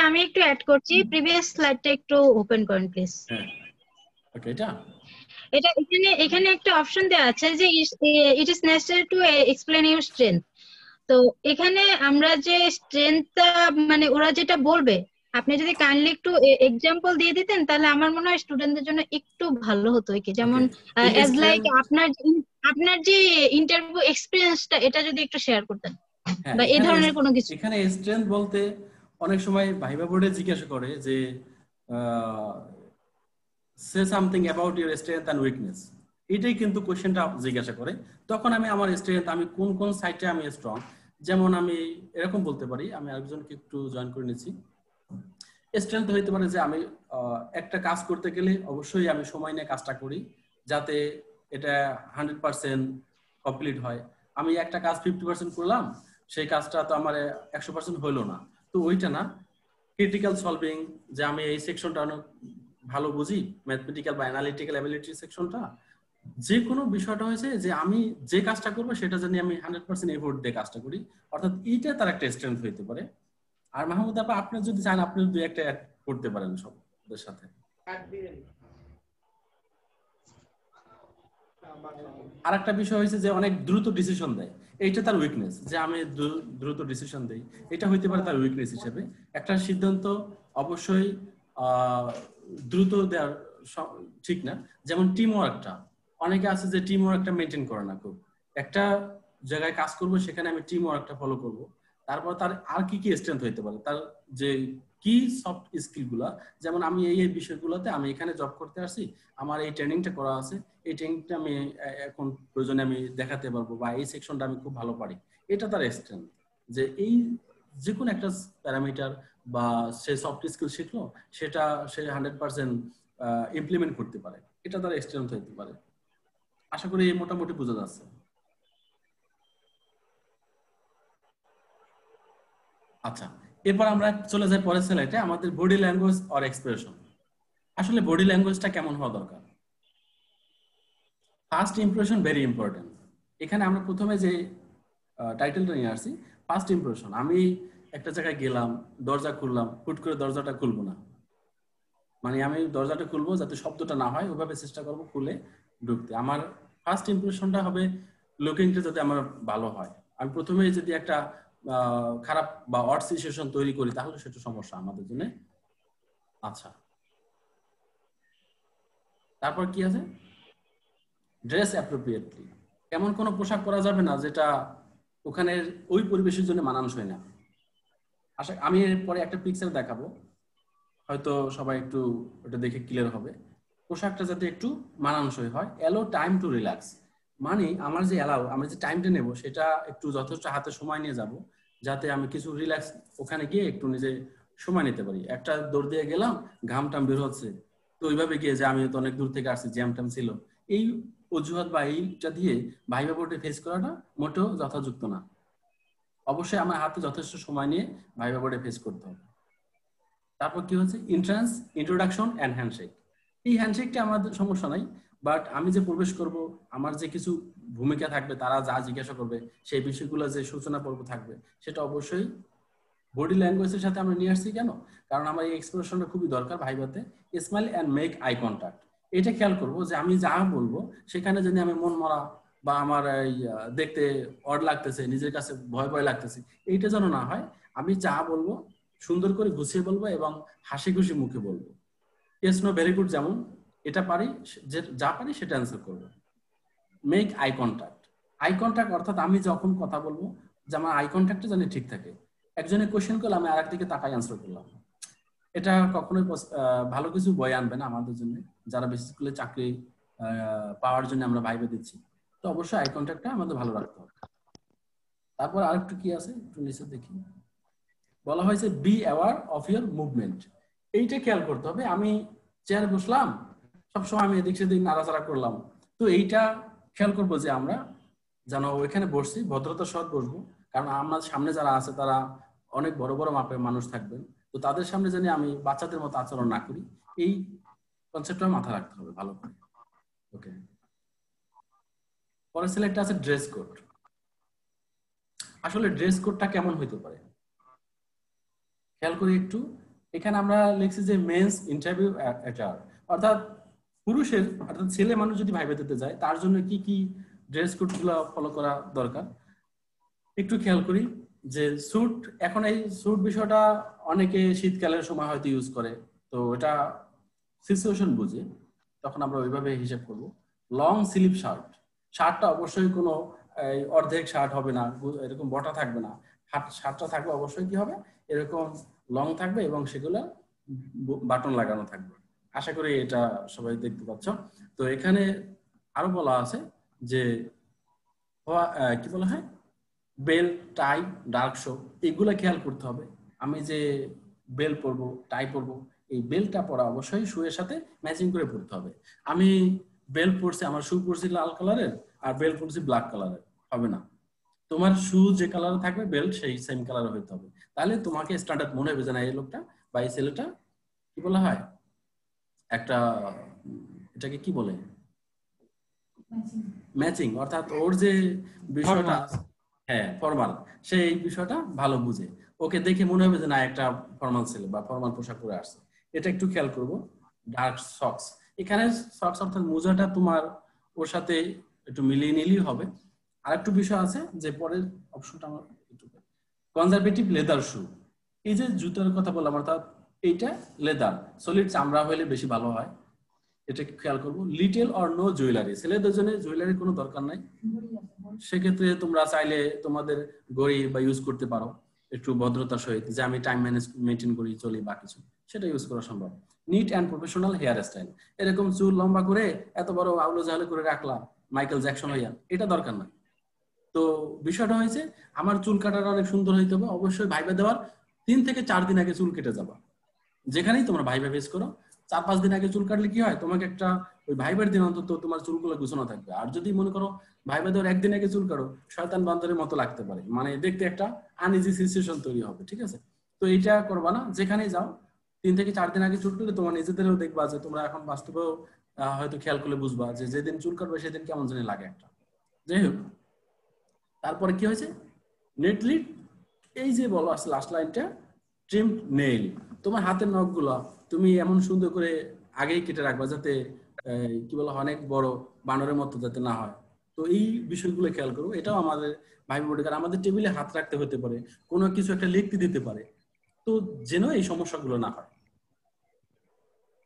আমি একটু অ্যাড করছি, প্রিভিয়াস স্লাইডটা একটু ওপেন করেন প্লিজ। হ্যাঁ ওকে, এটা এখানে একটা অপশন দেওয়া আছে যে it is necessary to explain your strength. তো এখানে আমরা যে স্ট্রেংথটা মানে ওরা যেটা বলবে আপনি যদি কাইন্ডলি একটু এক্সাম্পল দিয়ে দিতেন তাহলে আমার মনে হয় স্টুডেন্টদের জন্য একটু ভালো হতো। কি যেমন অ্যাজ লাইক আপনার যে ইন্টারভিউ এক্সপেরিয়েন্সটা এটা যদি একটু শেয়ার করতেন বা এই ধরনের কোনো কিছু। এখানে স্ট্রেংথ বলতে অনেক সময় ভাইবা বোর্ডে জিজ্ঞাসা করে যে say something about your strength and weakness, এটাই কিন্তু কোশ্চেনটা জিজ্ঞাসা করে। তখন আমি আমার স্ট্রেংথ, আমি কোন কোন সাইডে আমি স্ট্রং, যেমন আমি এরকম বলতে পারি, আমি আরেকজনকে একটু জয়েন করে নিচ্ছি। স্ট্রেংথ হইতে পারে যে আমি একটা কাজ করতে গেলে অবশ্যই আমি সময় নিয়ে কাজটা করি যাতে এটা 100% কমপ্লিট হয়। আমি একটা কাজ 50% করলাম, সেই কাজটা তো আমার 100% হইলো না, তো ওইটা না। ক্রিটিক্যাল সলভিং, যে আমি এই সেকশনটা অনেক ভালো বুঝি, ম্যাথমেটিক্যাল বা অ্যানালিটিক্যাল অ্যাবিলিটি সেকশনটা, যে কোনো বিষয়টা হয়েছে যে আমি যে কাজটা করবো সেটা জানি আমি 100% এফোর্ট দিয়ে কাজটা করি, অর্থাৎ এইটা তার একটা স্ট্রেংথ হইতে পারে। আর মাহমুদ আপা আপনি যদি চান আপনি দুই একটা অ্যাড করতে পারেন সবদের সাথে। আর একটা বিষয় হয়েছে যে অনেক দ্রুত ডিসিশন দেয়, এইটা তার উইকনেস, যে আমি দ্রুত ডিসিশন দেই, এটা হইতে পারে তার উইকনেস হিসেবে। একটা সিদ্ধান্ত অবশ্যই দ্রুত দেওয়ার ঠিক না, যেমন টিম ওয়ার্কটা, অনেকে আছে যে টিম ওয়ার্কটা মেনটেন করে না, খুব একটা জায়গায় কাজ করবো সেখানে আমি টিম ওয়ার্কটা ফলো করবো। তারপর তার আর কি কি স্ট্রেংথ হইতে পারে, তার যে কি সফট স্কিল গুলা, যেমন আমি এই বিষয়গুলোতে আমি এখানে জব করতে আসছি, আমার এই ট্রেনিংটা করা আছে, এই ট্রেনিংটা আমি এখন প্রয়োজনে আমি দেখাতে পারবো, বা এই সেকশনটা আমি খুব ভালো পারি, এটা তার স্ট্রেংথ। যে এই যে কোনো একটা প্যারামিটার বা সে সফট স্কিল শিখলো সেটা সে 100% ইমপ্লিমেন্ট করতে পারে, এটা তার স্ট্রেংথ হইতে পারে। আশা করি এই মোটামুটি বোঝা যাচ্ছে। আচ্ছা, এরপর আমরা চলে যাই পরের স্লাইডে, আমাদের বডি ল্যাঙ্গুয়েজ অর এক্সপ্রেশন। আসলে বডি ল্যাঙ্গুয়েজটা কেমন হওয়া দরকার? First impression very important. এখানে আমরা প্রথমে যে টাইটেলটা নিয়ে আসছি, ফার্স্ট ইমপ্রেশন। আমি একটা জায়গায় গেলাম, দরজা খুললাম, হুট করে দরজাটা খুলবো না, মানে আমি দরজাটা খুলবো যাতে শব্দটা না হয়, ওইভাবে চেষ্টা করবো খুলে ঢুকতে। আমার ফার্স্ট ইমপ্রেশনটা হবে লুকিংটা যাতে আমার ভালো হয়, আমি প্রথমে যদি একটা খারাপ বা অড সিচুয়েশন তৈরি করি তাহলে সেটা সমস্যা আমাদের জন্য। আচ্ছা, তারপর কি আছে? Dress appropriately. এমন কোনো পোশাক পরা যাবে না যেটা ওখানের ওই পরিবেশের জন্য মানানসই না। আশা আমি পরে একটা পিকচার দেখাবো, হয়তো সবাই একটু ওটা দেখে ক্লিয়ার হবে। পোশাকটা যাতে একটু মানানসই হয়। অ্যালো টাইম টু রিল্যাক্স, মানে আমার যে আমি যে টাইমটা নেব সেটা একটু যথেষ্ট হাতে সময় নিয়ে যাব, যাতে আমি কিছু রিল্যাক্স ওখানে গিয়ে একটু নিজে সময় নিতে পারি। একটা দৌড় দিয়ে গেলাম, ঘাম টাম বের হচ্ছে, তো ওইভাবে গিয়ে যে আমি তো অনেক দূর থেকে আসছি, জ্যাম ট্যাম ছিল, এই অজুহাত বা এইটা দিয়ে ভাইভা বোর্ডে ফেস করাটা মোটেও যথাযুক্ত না। অবশ্যই আমার হাতে যথেষ্ট সময় নিয়ে ভাইভা বোর্ডে ফেস করতে হবে। তারপর কি হচ্ছে? Entrance, introduction and handshake. এই হ্যান্ডশেকটা আমাদের সমস্যা নাই, বাট আমি যে প্রবেশ করব, আমার যে কিছু ভূমিকা থাকবে, তারা যা জিজ্ঞাসা করবে সেই বিষয়গুলো যে সূচনা পর্ব থাকবে সেটা অবশ্যই বডি ল্যাঙ্গুয়েজের সাথে আমরা নিয়ে আসছি। কেন? কারণ আমার এই এক্সপ্রেশনটা খুবই দরকার ভাইভাতে। Smile and make eye contact, এটা খেয়াল করব যে আমি যা বলবো সেখানে যদি আমি মন মরা বা আমার দেখতে অড লাগতেছে, নিজের কাছে ভয় ভয় লাগতেছে, এইটা যেন না হয়। আমি যা বলবো সুন্দর করে গুছিয়ে বলবো এবং হাসি খুশি মুখে বলবো। ইয়েস নো ভেরি গুড, যেমন এটা পারি, যা পারি সেটা অ্যান্সার করবো। Make eye contact. Eye contact অর্থাৎ আমি যখন কথা বলবো যে আমার আই কন্ট্যাক্টটা যেন ঠিক থাকে। একজনে কোশ্চেন করলে আমি আরেকদিকে তাকাই অ্যান্সার করলাম, এটা কখনোই ভালো কিছু বয়ে আনবে না আমাদের জন্য, যারা বিশেষ করে চাকরি পাওয়ার জন্য আমরা ভাইবে দিচ্ছি। তো অবশ্যই আই কন্ট্যাক্টটা আমাদের ভালো রাখতে হবে। তারপর আরেকটু কি আছে একটু নিচে দেখি, বলা হয়েছে be aware of your movement. এইটা খেয়াল করতে হবে। আমি চেয়ারে বসলাম, সবসময় আমি এদিক সেদিক নাড়াচাড়া করলাম, তো এইটা খেয়াল করবো যে আমরা যেন ওইখানে বসছি ভদ্রতার সহ বসবো। কারণ আমার সামনে যারা আছে তারা অনেক বড় বড় মাপের মানুষ থাকবেন, তো তাদের সামনে যেন আমি বাচ্চাদের মতো আচরণ না করি, এই কনসেপ্টটা মাথায় রাখতে হবে ভালো করে। ওকে, পরের সিলেক্টটা আছে ড্রেস কোড। আসলে ড্রেস কোডটা কেমন হইতে পারে খেয়াল করি একটু। এখানে আমরা লিখছি যে মেন্স ইন্টারভিউ অ্যাটায়ার, অর্থাৎ পুরুষের অর্থাৎ ছেলে মানুষ যদি ভাইবা দিতে যায় তার জন্য কি কি ড্রেস কোড গুলো ফলো করা দরকার একটু খেয়াল করি। যে স্যুট, এখন এই স্যুট বিষয়টা অনেকে শীতকালের সময় হয়তো ইউজ করে, তো এটা সিচুয়েশন বুঝে তখন আমরা ওইভাবে হিসাব করব। লং স্লিভ শার্ট, শার্টটা অবশ্যই কোনো অর্ধেক শার্ট হবে না, এরকম বটা থাকবে না, শার্টটা থাকবে অবশ্যই কি হবে এরকম লং থাকবে এবং সেগুলো বাটন লাগানো থাকবে। আশা করি এটা সবাই দেখতে পাচ্ছ। তো এখানে আরো বলা আছে যে কি বলা হয়, বেল্ট, টাই, ডার্ক শো, এগুলা খেয়াল করতে হবে। আমি যে বেল্ট পরবো, টাই পরবো, এই বেল্টটা পরা অবশ্যই শুয়ের সাথে ম্যাচিং করে পরতে হবে। আমি বেল্ট পরছি, আমার শু পরছি লাল কালারের আর বেল্ট পরছি ব্ল্যাক কালারের, হবে না। তোমার শু যে কালারে থাকবে বেল্ট সেই সেম কালারে হইতে হবে, তাহলে তোমাকে স্ট্যান্ডার্ড মনে হবে যে না এই লোকটা বা এই ছেলেটা কি বলা হয় একটা, এটাকে কি বলে, ম্যাচিং, অর্থাৎ ওর যে বিষয়টা, হ্যাঁ ফর্মাল, সেই বিষয়টা ভালো বুঝে, ওকে দেখে মনে হবে যে না একটা ফর্মাল ছেলে বা ফর্মাল পোশাক পরে আসছে। এটা একটু খেয়াল করবো। ডার্ক সক্স, এখানে সক্স অর্থাৎ মোজাটা তোমার ওর সাথে একটু মিলিয়ে নিলেই হবে। আর একটু বিষয় আছে যে পরের অপশনটা আমার একটু, কনজারভেটিভ লেদার শু। এই যে জুতার কথা বললাম, অর্থাৎ এইটা লেদার, সলিড চামড়া হলে বেশি ভালো হয়, এটা খেয়াল করবো। লিটল অর নো জুয়েলারি, ছেলেদের জন্য জুয়েলারি কোনো দরকার নাই, সেক্ষেত্রে তোমরা চাইলে তোমাদের ঘড়ি বা ইউজ করতে পারো একটু ভদ্রতার সহিত, যে আমি টাইম মেনটেন করি চলি বা কিছু, সেটা ইউজ করা সম্ভব। Neat and professional hair style, এরকম চুল লম্বা করে এত বড় আউলো জাহলে করে রাখলাম মাইকেল জ্যাকসন হইয়া, এটা দরকার না। তো বিষয়টা হয়েছে আমার চুল কাটাটা অনেক সুন্দর হইতে হবে। অবশ্যই ভাইবা দেওয়ার 3 থেকে 4 দিন আগে চুল কেটে যাবা, যেখানেই তোমরা ভাইবা ফেস করো 4-5 দিন আগে চুল কাটলে কি হয়, তোমাকে একটা ওই ভাইবার দিন অন্তত তোমার চুলগুলো গুছানো থাকবে। আর যদি মনে করো ভাইবা দেওয়ার 1 দিন আগে চুল কাটো, শয়তান বান্দরের মতো লাগতে পারে, মানে দেখতে একটা আনইজি সিচুয়েশন তৈরি হবে, ঠিক আছে। তো এইটা করবা না, যেখানেই যাও 3 থেকে 4 দিন আগে চুল কাটলে তোমার নিজেদেরও দেখবা যে তোমরা এখন বাস্তবেও হয়তো খেয়াল করলে বুঝবা যে যেদিন চুল কাটবে সেদিন কেমন জানি লাগে একটা। যাই হোক, তারপরে কি হয়েছে, নেটলি, এই যে বলো আসলে লাস্ট লাইনটা, ট্রিমড নেইল, তোমার হাতের নখগুলো তুমি এমন সুন্দর করে আগেই কেটে রাখবা যাতে কি বলো অনেক বড় বানরের মতো যাতে না হয়, তো এই বিষয়গুলো খেয়াল করো, এটাও আমাদের ভাইবা বোর্ডে, কারণ আমাদের টেবিলে হাত রাখতে হতে পারে, কোনো কিছু একটা লিখতে দিতে পারে, তো যেন এই সমস্যাগুলো না হয়।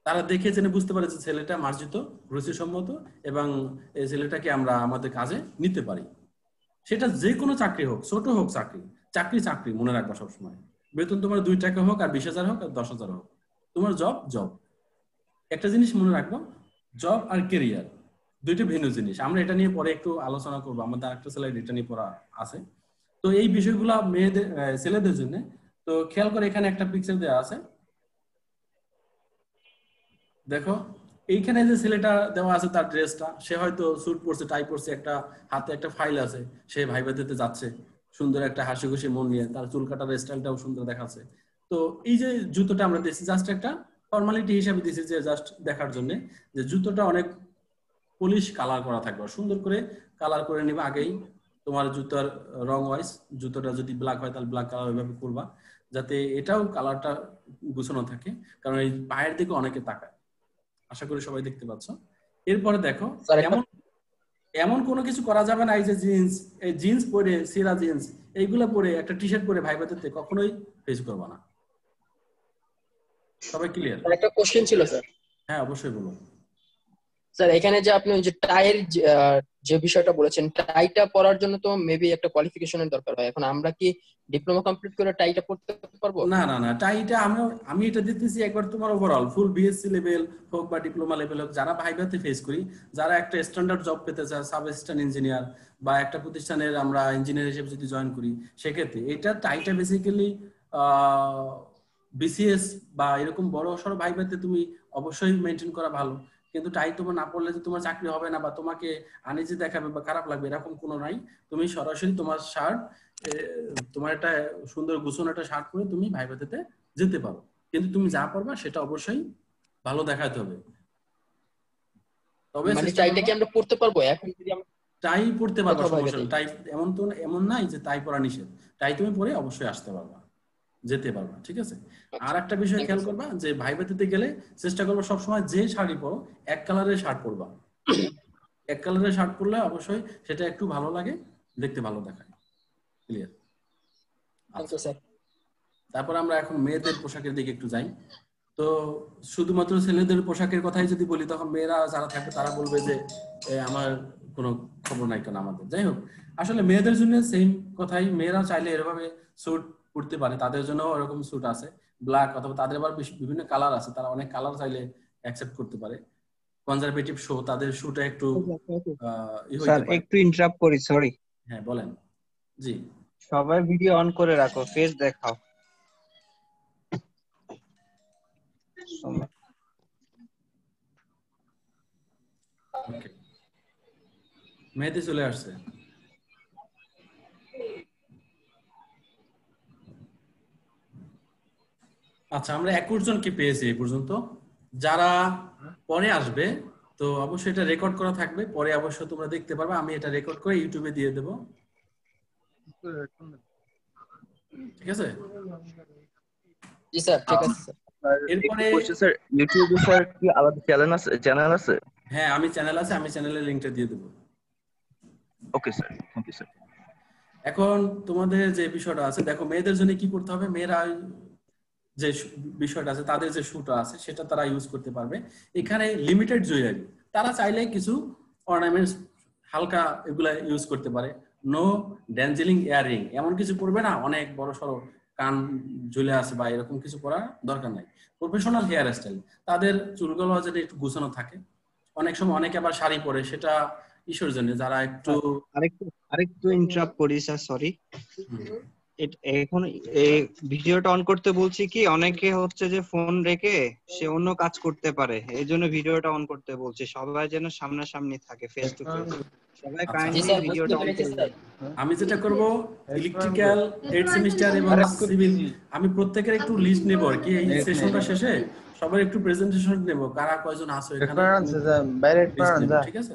তারা দেখে জেনে বুঝতে পারে যে ছেলেটা মার্জিত, রুচিসম্মত এবং এই ছেলেটাকে আমরা আমাদের কাজে নিতে পারি। সেটা যে কোনো চাকরি হোক, ছোট হোক চাকরি, চাকরি চাকরি মনে রাখবা সবসময়। বেতন তোমার 2 টাকা হোক আর 20,000 হোক আর 10,000 হোক, তোমার জব জব। একটা জিনিস মনে রাখবো, জব আর কেরিয়ার দুইটা ভিন্ন জিনিস। আমরা এটা নিয়ে পরে একটু আলোচনা করবো, আমাদের আরেকটা স্লাইড এটা নিয়ে পড়া আছে। তো এই বিষয়গুলো মেয়েদের ছেলেদের জন্য। তো খেয়াল করে এখানে একটা পিকচার দেওয়া আছে, দেখো এইখানে যে ছেলেটা দেওয়া আছে তার ড্রেসটা, সে হয়তো স্যুট পরছে, টাই পরছে, একটা হাতে একটা ফাইল আছে, সে ভাইবা দিতে যাচ্ছে সুন্দর একটা হাসি খুশি মন নিয়ে, তার চুল কাটার স্টাইলটাও সুন্দর দেখাচ্ছে। তো এই যে জুতোটা আমরা দিয়েছি জাস্ট একটা ফর্মালিটি হিসাবে দিয়েছি, যে জাস্ট দেখার জন্য যে জুতোটা অনেক পলিশ কালার করা থাকবে, সুন্দর করে কালার করে নিবা আগেই। তোমার জুতার রং ওয়াইজ, জুতোটা যদি ব্ল্যাক হয় তাহলে ব্ল্যাক কালার ওইভাবে করবা, যাতে এটাও কালারটা গুছানো থাকে, কারণ এই পায়ের দিকে অনেকে তাকায়। আশা করি সবাই দেখতে পাচ্ছ। এরপরে দেখো, এমন কোনো কিছু করা যাবে না, এই যে জিন্স, এই জিন্স পরে, সিরা জিন্স এইগুলো পরে একটা টি শার্ট পরে ভাইবা দিতে কখনোই ফেস করবা না। সবাই ক্লিয়ার? একটা কোশ্চেন ছিল স্যার। হ্যাঁ অবশ্যই বলো। স্যার এখানে যে আপনি ওই যে টাইয়ের যে বিষয়টা বলেছেন, টাইটা পরার জন্য তো মেবি একটা কোয়ালিফিকেশনের দরকার হয়। এখন আমরা কি ডিপ্লোমা কমপ্লিট করে টাইটা পড়তে পারবো? না না না, টাইটা আমি এটা দিতেছি একবার তোমার ওভারঅল ফুল বিএসসি লেভেল হোক বা ডিপ্লোমা লেভেল হোক, যারা ভাইভাতে ফেস করি, যারা একটা স্ট্যান্ডার্ড জব পেতে চায়, সাব অ্যাসিস্ট্যান্ট ইঞ্জিনিয়ার বা একটা প্রতিষ্ঠানের আমরা ইঞ্জিনিয়ার হিসেবে যদি জয়েন করি, সেক্ষেত্রে এটা টাইটা বেসিক্যালি বিসিএস বা এরকম বড় সড়ো ভাইভাতে তুমি অবশ্যই মেনটেন করা ভালো। কিন্তু টাই তোমার না পড়লে যে তোমার চাকরি হবে না বা তোমাকে আনইজি দেখাবে বা খারাপ লাগবে এরকম কোনো নাই। তুমি সরাসরি তোমার শার্ট, তোমার একটা সুন্দর গুছানো একটা শার্ট পরে তুমি ভাইভাতে যেতে পারো, কিন্তু তুমি যা পড়বা সেটা অবশ্যই ভালো দেখাতে হবে। তবে মানে টাইটা কি আমরা পড়তে পারবো এখন যদি আমরা টাই পড়তে পারবা, সমস্যা নেই। টাই এমন নাই যে টাই পরা নিষেধ, টাই তুমি পরে অবশ্যই আসতে পারবা, যেতে পারবা, ঠিক আছে? আর একটা বিষয় খেয়াল করবা যে ভাইভাতে গেলে চেষ্টা করবা সবসময় যে শাড়ি পরো এক কালারের শার্ট পরবা। এক কালারের শার্ট পরলে অবশ্যই সেটা একটু ভালো লাগে, দেখতে ভালো দেখায়। ক্লিয়ার? আচ্ছা স্যার, তারপর আমরা এখন মেয়েদের পোশাকের দিকে একটু যাই। তো শুধুমাত্র ছেলেদের পোশাকের কথাই যদি বলি, তখন মেয়েরা যারা থাকবে তারা বলবে যে আমার কোনো খবর নাই কেন আমাদের। যাই হোক, আসলে মেয়েদের জন্য সেম কথাই, মেয়েরা চাইলে এরভাবে স্যুট পরতে পারে, তাদের জন্য এরকম স্যুট আছে ব্ল্যাক, অথবা তাদের আবার বিভিন্ন কালার আছে, তারা অনেক কালার চাইলে অ্যাকসেপ্ট করতে পারে। কনজারভেটিভ শো, তাদের শুটা একটু স্যার একটু ইন্টারাপ্ট করি, সরি। হ্যাঁ বলেন। জি, সবাই ভিডিও অন করে রাখো, ফেস দেখাও। ওকে, মেহেদি চলে আসছে। আচ্ছা, আমরা 21 জনকে পেয়েছি এই পর্যন্ত। যারা পরে আসবে তো অবশ্যই এটা রেকর্ড করা থাকবে, পরে অবশ্যই তোমরা দেখতে পারবে। আমি এটা রেকর্ড করে ইউটিউবে দিয়ে দেব, ঠিক আছে? জি স্যার, ঠিক আছে স্যার। এরপরে স্যার ইউটিউবে স্যার কি আলাদা চ্যানেল আছে? হ্যাঁ, আমি চ্যানেল আছে, আমি চ্যানেলের লিংকটা দিয়ে দেব। Okay sir, thank you sir. এখন তোমাদের যে বিষয়টা আছে, দেখো মেয়েদের জন্য কি করতে হবে। মেয়েরা যে বিষয়টা আছে, তাদের যে শুটা আছে সেটা তারা ইউজ করতে পারবে। এখানে লিমিটেড জুয়েলারি, তারা চাইলে কিছু অর্নামেন্টস হালকা এগুলা ইউজ করতে পারে। নো ড্যাঞ্জেলিং ইয়াররিং, এমন কিছু পরবে না অনেক বড় সড়ো কান ঝুলে আছে বা এরকম কিছু পরার দরকার নাই। প্রফেশনাল হেয়ার স্টাইল, তাদের চুলগুলো যাতে একটু গুছানো থাকে। অনেক সময় অনেকে আবার শাড়ি পরে, সেটা ইস্যুর জন্য যারা একটু আরেকটু ইন্টারাপ্ট করি স্যার, সরি। এখন এই ভিডিওটা অন করতে বলছি কি, অনেকে হচ্ছে যে ফোন রেখে সে অন্য কাজ করতে পারে, এই জন্য ভিডিওটা অন করতে বলছি। সবাই যেন সামনাসামনি থাকে, ফেস টু ফেস। সবাই কাইন্ডলি ভিডিওটা অন করবে। আমি যেটা করব, ইলেকট্রিক্যাল 8 সেমিস্টার এবং সিভিল, আমি প্রত্যেকের একটু লিস্ট নেব আর কি। এই সেশনটা শেষে সবার একটু প্রেজেন্টেশন নেব, কারা কয়জন আছে এখানে, ঠিক আছে?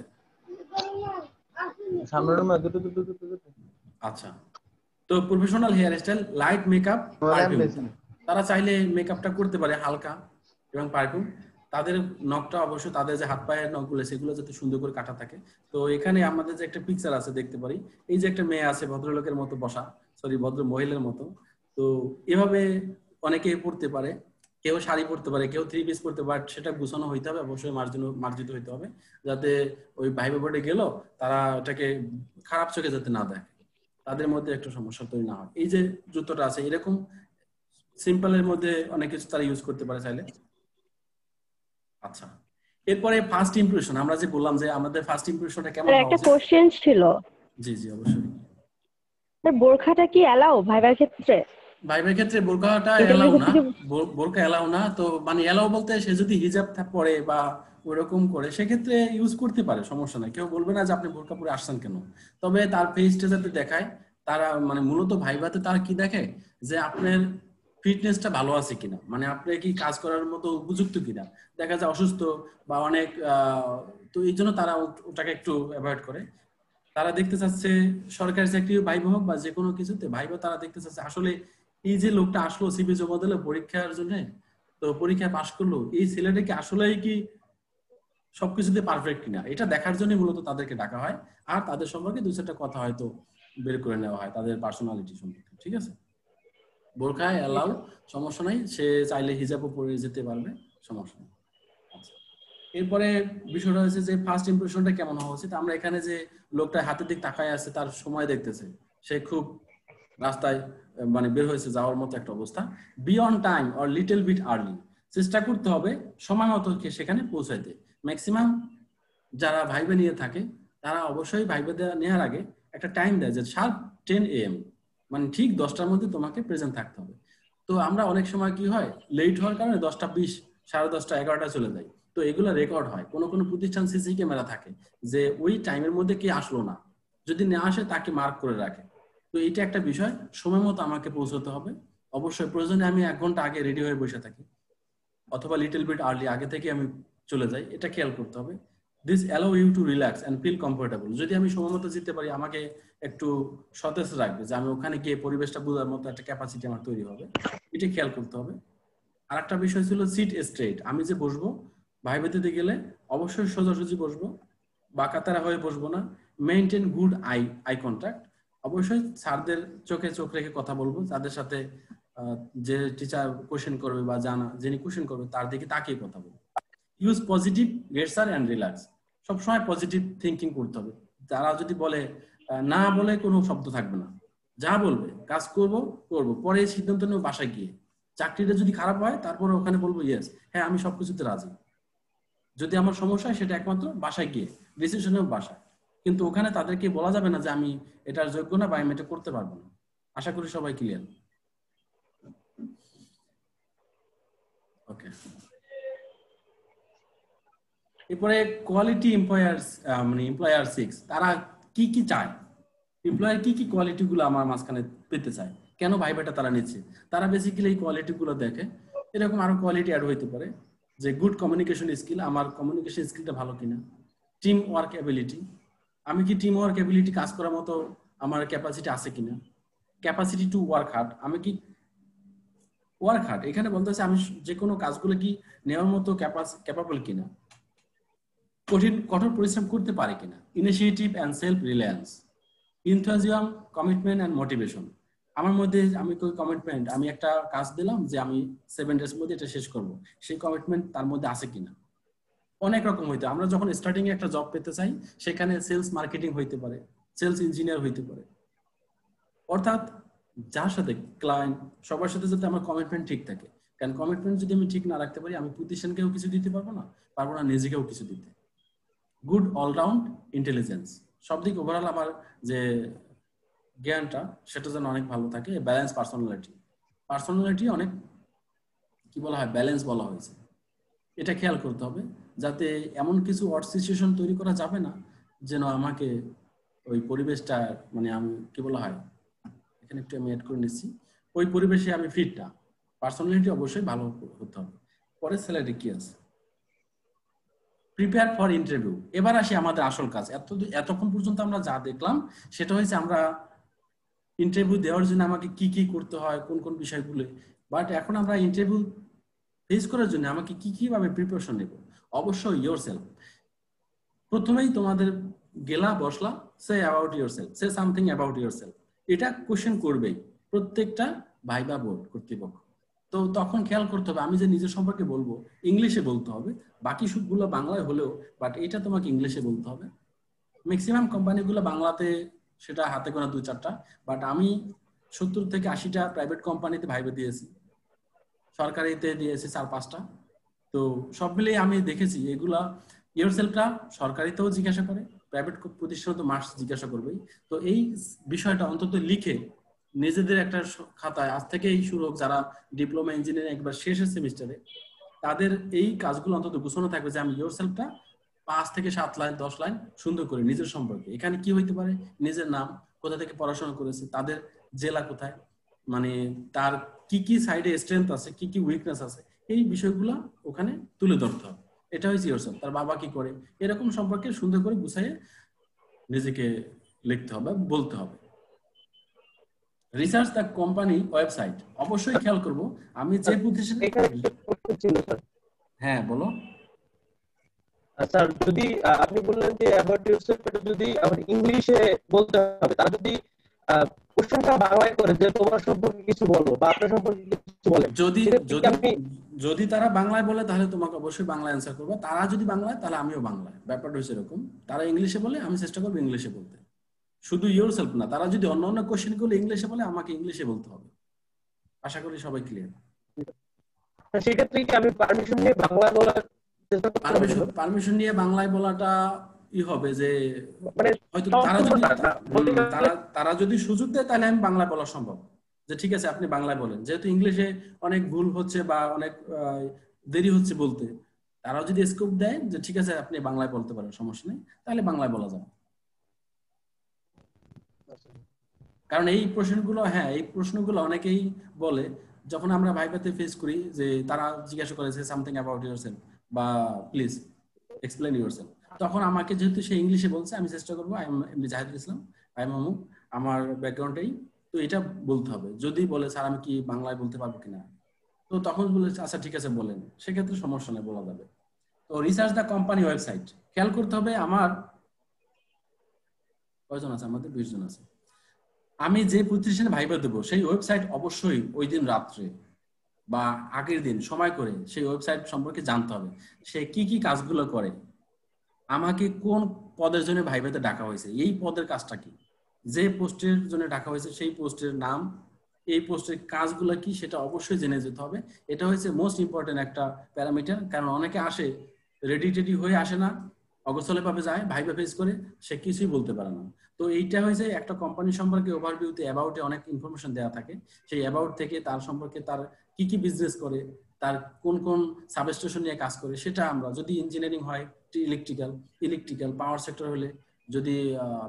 আচ্ছা, তো professional hair style, light makeup, perfume, তারা চাইলে মেকআপটা করতে পারে হালকা এবং পারফিউম। তাদের নখটা অবশ্যই তাদের যে হাত পায়ের নখগুলো সেগুলো যাতে সুন্দর করে কাটা থাকে। তো এখানে আমাদের যে একটা পিকচার আছে দেখতে পারি, এই যে একটা মেয়ে আছে ভদ্রলোকের মতো বসা, সরি ভদ্র মহিলার মতো। তো এভাবে অনেকে পড়তে পারে, কেউ শাড়ি পরতে পারে, কেউ 3 পিস পরতে পারে, সেটা গুছানো হইতে হবে, অবশ্যই মার্জিত হইতে হবে, যাতে ওই ভাইবা বোর্ডে গেল তারা এটাকে খারাপ চোখে যাতে না দেখে, তাদের মধ্যে একটা সমস্যা তৈরি না হয়। এই যে জুতোটা আছে এরকম সিম্পলের মধ্যে অনেক কিছু তারা ইউজ করতে পারে চাইলে। আচ্ছা, এরপরে ফার্স্ট ইমপ্রেশন, আমরা যে বললাম যে আমাদের ফার্স্ট ইমপ্রেশনটা কেমন হওয়া একটা উচিত। কোশ্চেন ছিল। জি জি অবশ্যই। বোরখাটা কি অ্যালাউ ভাইবার ক্ষেত্রে? ভাইবের ক্ষেত্রে বোরকাটা এলাও না, বোরকা এলাও না। তো মানে এলাও বলতে সে যদি হিজাব পরে বা ওরকম করে সেক্ষেত্রে ইউজ করতে পারে, সমস্যা নাই, কেউ বলবে না যে আপনি বোরকা পরে আসছেন কেন। তবে তার ফেসটা যাতে দেখায়, তারা মানে মূলত ভাইবাতে তারা কি দেখে যে আপনার ফিটনেসটা ভালো আছে কিনা, মানে আপনি কি কাজ করার মতো উপযুক্ত কিনা, দেখা যায় অসুস্থ বা অনেক তো এই জন্য তারা ওটাকে একটু অ্যাভয়েড করে। তারা দেখতে চাচ্ছে সরকারি চাকরি ভাইবা হোক বা যে কোনো কিছুতে ভাইবা, তারা দেখতে চাচ্ছে আসলে এই যে লোকটা আসলো সিভি জমা দিল পরীক্ষার জন্য, তো পরীক্ষায় পাশ করলো, এই ছেলেটা কি আসলেই কি সবকিছুতে পারফেক্ট কিনা, এটা দেখার জন্য মূলত তাদেরকে ডাকা হয়। আর তাদের সম্পর্কে 2-4টা কথা হয়তো বের করে নেওয়া হয় তাদের পার্সোনালিটি সম্পর্কে। ঠিক আছে, বোরকায় এলাও, সমস্যা নাই, সে চাইলে হিজাবও পরে যেতে পারবে, সমস্যা নেই। আচ্ছা, এরপরে বিষয়টা হচ্ছে যে ফার্স্ট ইমপ্রেশনটা কেমন হওয়া উচিত। আমরা এখানে যে লোকটা হাতের দিক তাকায় আছে তার সময় দেখতেছে, সে খুব রাস্তায় মানে বের হয়েছে যাওয়ার মতো একটা অবস্থা। Be on time or little bit early, চেষ্টা করতে হবে সময় মতো সেখানে পৌঁছাইতে। ম্যাক্সিমাম যারা ভাইবে নিয়ে থাকে তারা অবশ্যই ভাইবে নেওয়ার আগে একটা টাইম দেয় যে শার্প 10 AM, মানে ঠিক 10টার মধ্যে তোমাকে প্রেজেন্ট থাকতে হবে। তো আমরা অনেক সময় কি হয়, লেট হওয়ার কারণে 10টা 20, 10:30, 11টা চলে যায়। তো এগুলো রেকর্ড হয়, কোনো কোনো প্রতিষ্ঠান সিসি ক্যামেরা থাকে যে ওই টাইমের মধ্যে কে আসলো না, যদি না আসে তাকে মার্ক করে রাখে। তো এটা একটা বিষয়, সময় মতো আমাকে পৌঁছতে হবে। অবশ্যই প্রয়োজনে আমি 1 ঘন্টা আগে রেডি হয়ে বসে থাকি, অথবা লিটল বিট আর্লি আগে থেকে আমি চলে যাই, এটা খেয়াল করতে হবে। This allow you to relax and feel comfortable, যদি আমি সময় মতো যেতে পারি আমাকে একটু সতেজ রাখবে, যে আমি ওখানে গিয়ে পরিবেশটা বোঝার মতো একটা ক্যাপাসিটি আমার তৈরি হবে, এটা খেয়াল করতে হবে। আর একটা বিষয় ছিল সিট স্ট্রেট, আমি যে বসবো ভাইবে দিতে গেলে অবশ্যই সোজাসুজি বসবো, বাঁকাতারা হয়ে বসবো না। মেইনটেন গুড আই কন্ট্যাক্ট, অবশ্যই স্যারদের চোখে চোখ রেখে কথা বলবো, তাদের সাথে যে টিচার কোশ্চেন করবে বা যিনি কোশ্চেন করবে তার দিকে তাকিয়ে কথা বলবো। ইউজ পজিটিভ গেটসার অ্যান্ড রিল্যাক্স, সবসময় পজিটিভ থিঙ্কিং করতে হবে। তারা যদি বলে না বলে কোনো শব্দ থাকবে না, যা বলবে কাজ করব, পরে সিদ্ধান্ত নেব বাসায় গিয়ে। চাকরিটা যদি খারাপ হয় তারপরে ওখানে বলবো ইয়েস, হ্যাঁ আমি সবকিছুতে রাজি। যদি আমার সমস্যা হয় সেটা একমাত্র বাসায় গিয়ে ডিসিশন নেব বাসায়, কিন্তু ওখানে তাদেরকে বলা যাবে না যে আমি এটার যোগ্য না বা আমি এটা করতে পারবো না। আশা করি সবাই ক্লিয়ার। ওকে, এরপরে কোয়ালিটি এমপ্লয়ার 6, তারা কি কি চায়, এমপ্লয়ার কি কি কোয়ালিটি গুলো আমার মাঝখানে পেতে চায়, কেন ভাইবাটা তারা নিচ্ছে, তারা বেসিক্যালি এই কোয়ালিটি গুলো দেখে। এরকম আরো কোয়ালিটি অ্যাড হইতে পারে যে গুড কমিউনিকেশন স্কিল, আমার কমিউনিকেশন স্কিলটা ভালো কিনা। টিম ওয়ার্ক এবিলিটি, আমি কি টিম ওয়ার্ক এবিলিটি কাজ করার মতো আমার ক্যাপাসিটি আছে কিনা। ক্যাপাসিটি টু ওয়ার্ক হার্ড, আমি কি ওয়ার্ক হার্ড এখানে বলতেছে আমি যে কোনো কাজগুলো কি নেওয়ার মতো ক্যাপাবল কিনা, কঠোর পরিশ্রম করতে পারে কিনা। Initiative and self reliance, enthusiasm, commitment and motivation, আমার মধ্যে আমি কমিটমেন্ট, আমি একটা কাজ দিলাম যে আমি 7 ডেজ মধ্যে এটা শেষ করব, সেই কমিটমেন্ট তার মধ্যে আছে কিনা। অনেক রকম হইতে, আমরা যখন স্টার্টিং এ একটা জব পেতে চাই সেখানে সেলস মার্কেটিং হইতে পারে, সেলস ইঞ্জিনিয়ার হইতে পারে, অর্থাৎ যার সাথে ক্লায়েন্ট সবার সাথে যাতে আমার কমিটমেন্ট ঠিক থাকে। কারণ কমিটমেন্ট যদি আমি ঠিক না রাখতে পারি আমি প্রতিষ্ঠানকেও কিছু দিতে পারবো না নিজেকেও কিছু দিতে। গুড অলরাউন্ড ইন্টেলিজেন্স, সব দিক ওভারঅল আমার যে জ্ঞানটা সেটা যেন অনেক ভালো থাকে। ব্যালেন্স পার্সোনালিটি অনেক কি বলা হয়, ব্যালেন্স বলা হয়েছে, এটা খেয়াল করতে হবে যাতে এমন কিছু অড সিচুয়েশন তৈরি করা যাবে না যেন আমাকে ওই পরিবেশটা মানে আমি কি বলা হয়, এখানে একটু আমি অ্যাড করে নিচ্ছি, ওই পরিবেশে আমি ফিট না। পার্সোনালিটি অবশ্যই ভালো হতে হবে। পরে স্যালারি কি আছে, প্রিপেয়ার ফর ইন্টারভিউ। এবার আসি আমাদের আসল কাজ। এতক্ষণ পর্যন্ত আমরা যা দেখলাম সেটা হচ্ছে আমরা ইন্টারভিউ দেওয়ার জন্য আমাকে কি কি করতে হয়, কোন কোন বিষয়গুলো, বাট এখন আমরা ইন্টারভিউ ফেস করার জন্য আমাকে কি কিভাবে প্রিপারেশন নেব? অবশ্যই ইয়োরসেলফ। প্রথমেই তোমাদের গেলা বসলা, say about yourself, say something about yourself, এটা কোশ্চেন করবেই প্রত্যেকটা ভাইবা বোর্ড কর্তৃপক্ষ। তো তখন খেয়াল করতে হবে আমি যে নিজের সম্পর্কে বলবো ইংলিশে বলতে হবে, বাকি সবগুলো বাংলায় হলেও বাট এটা তোমাকে ইংলিশে বলতে হবে। ম্যাক্সিমাম কোম্পানিগুলো বাংলাতে সেটা হাতে গোনা 2-4টা, বাট আমি 70 থেকে 80টা প্রাইভেট কোম্পানিতে ভাইবা দিয়েছি, সরকারিতে দিয়েছি 4-5টা। তো সব মিলিয়ে আমি দেখেছি এগুলা ইয়োরসেলফটা সরকারিতেও জিজ্ঞাসা করে, প্রাইভেট প্রতিষ্ঠানে তো মাস্ট জিজ্ঞাসা করবেই। তো এই বিষয়টা অন্তত লিখে নিজেদের একটা খাতায় আজ থেকেই শুরু হোক, যারা ডিপ্লোমা ইঞ্জিনিয়ারিং একবার শেষের সেমিস্টারে তাদের এই কাজগুলো অন্তত গুছানো থাকবে যে আমি ইয়োরসেলফটা 5 থেকে 7 লাইন 10 লাইন সুন্দর করে নিজের সম্পর্কে, এখানে কি হইতে পারে, নিজের নাম, কোথা থেকে পড়াশোনা করেছে, তাদের জেলা কোথায়, মানে তার কি কি সাইডে স্ট্রেংথ আছে, কি কি উইকনেস আছে, এই বিষয়গুলো ওখানে তুলে ধরতে হবে। এটা হচ্ছে ইয়োরসেলফ। তার বাবা কি করে, এরকম সম্পর্কে সুন্দর করে গুছাইয়ে নিজেকে লিখতে হবে, বলতে হবে। রিসার্চ দ্য কোম্পানি ওয়েবসাইট, অবশ্যই খেয়াল করব আমি যে প্রতিষ্ঠানে। হ্যাঁ বলো স্যার। যদি আপনি বললেন যে অ্যাবাউট ইয়োরসেলফ এটা যদি আমার ইংলিশে বলতে হবে, তারা যদি কোশ্চেনটা বাংলায় করে যে তোমার সম্পর্কে কিছু বলো বা আপনার সম্পর্কে কিছু বলে, যদি তারা বাংলায় বলে তাহলে তোমাকে অবশ্যই বাংলায় অ্যানসার করবো, তারা যদি বাংলায় তাহলে আমিও বাংলায়। ব্যাপারটা হচ্ছে এরকম, তারা ইংলিশে বলে আমি চেষ্টা করবো ইংলিশে বলতে, শুধু ইয়োরসেলফ না, তারা যদি অন্য অন্য কোশ্চেন গুলো ইংলিশে বলে আমাকে ইংলিশে বলতে হবে। আশা করি সবাই ক্লিয়ার। সেক্ষেত্রে কি আমি পারমিশন নিয়ে বাংলায় বলার চেষ্টা করতে পারবো? পারমিশন নিয়ে বাংলায় বলাটা ই হবে যে মানে হয়তো তারা যদি সুযোগ দেয় তাহলে আমি বাংলায় বলা সম্ভব, যে ঠিক আছে আপনি বাংলায় বলেন, যেহেতু ইংলিশে অনেক ভুল হচ্ছে বা অনেক দেরি হচ্ছে বলতে, তারাও যদি স্কোপ দেয় যে ঠিক আছে আপনি বাংলায় বলতে পারেন সমস্যা নেই, তাহলে বাংলায় বলা যাবে। কারণ এই প্রশ্নগুলো, হ্যাঁ এই প্রশ্নগুলো অনেকেই বলে যখন আমরা ভাইভাতে ফেস করি, যে তারা জিজ্ঞাসা করেছে সামথিং অ্যাবাউট ইয়োরসেলফ বা প্লিজ এক্সপ্লেইন ইয়োরসেলফ, তখন আমাকে যেহেতু সে ইংলিশে বলছে আমি চেষ্টা করবো I am MD Zahidul Islam, I am অমুক, আমার ব্যাকগ্রাউন্ডটাই তো এটা বলতে হবে। যদি বলে স্যার আমি কি বাংলায় বলতে পারবো কিনা, তো তখন বলে আচ্ছা ঠিক আছে বলেন, সেক্ষেত্রে সমস্যা নেই, বলা যাবে। তো রিসার্চ দ্য কোম্পানি ওয়েবসাইট, খেয়াল করতে হবে আমার কয়জন আছে, আমাদের 20 জন আছে। আমি যে প্রতিষ্ঠানে ভাইবা দেবো সেই ওয়েবসাইট অবশ্যই ওই দিন রাত্রে বা আগের দিন সময় করে সেই ওয়েবসাইট সম্পর্কে জানতে হবে, সে কি কি কাজগুলো করে, আমাকে কোন পদের জন্য ভাইভাতে ডাকা হয়েছে, এই পদের কাজটা কি, যে পোস্টের জন্য ডাকা হয়েছে সেই পোস্টের নাম, এই পোস্টের কাজগুলো কি, সেটা অবশ্যই জেনে যেতে হবে। এটা হচ্ছে মোস্ট ইম্পর্টেন্ট একটা প্যারামিটার। কারণ অনেকে আসে রেডি টেডি হয়ে আসে না, অগোছলে ভাবে যায়, ভাইবা ফেস করে, সে কিছুই বলতে পারে না। তো এইটা হয়েছে একটা কোম্পানি সম্পর্কে ওভারভিউতে অ্যাবাউটে অনেক ইনফরমেশন দেওয়া থাকে, সেই অ্যাবাউট থেকে তার সম্পর্কে তার কি কি বিজনেস করে, তার কোন কোন সাবস্টেশন নিয়ে কাজ করে, সেটা আমরা যদি ইঞ্জিনিয়ারিং হয় ইলেকট্রিক্যাল পাওয়ার সেক্টর হলে, যদি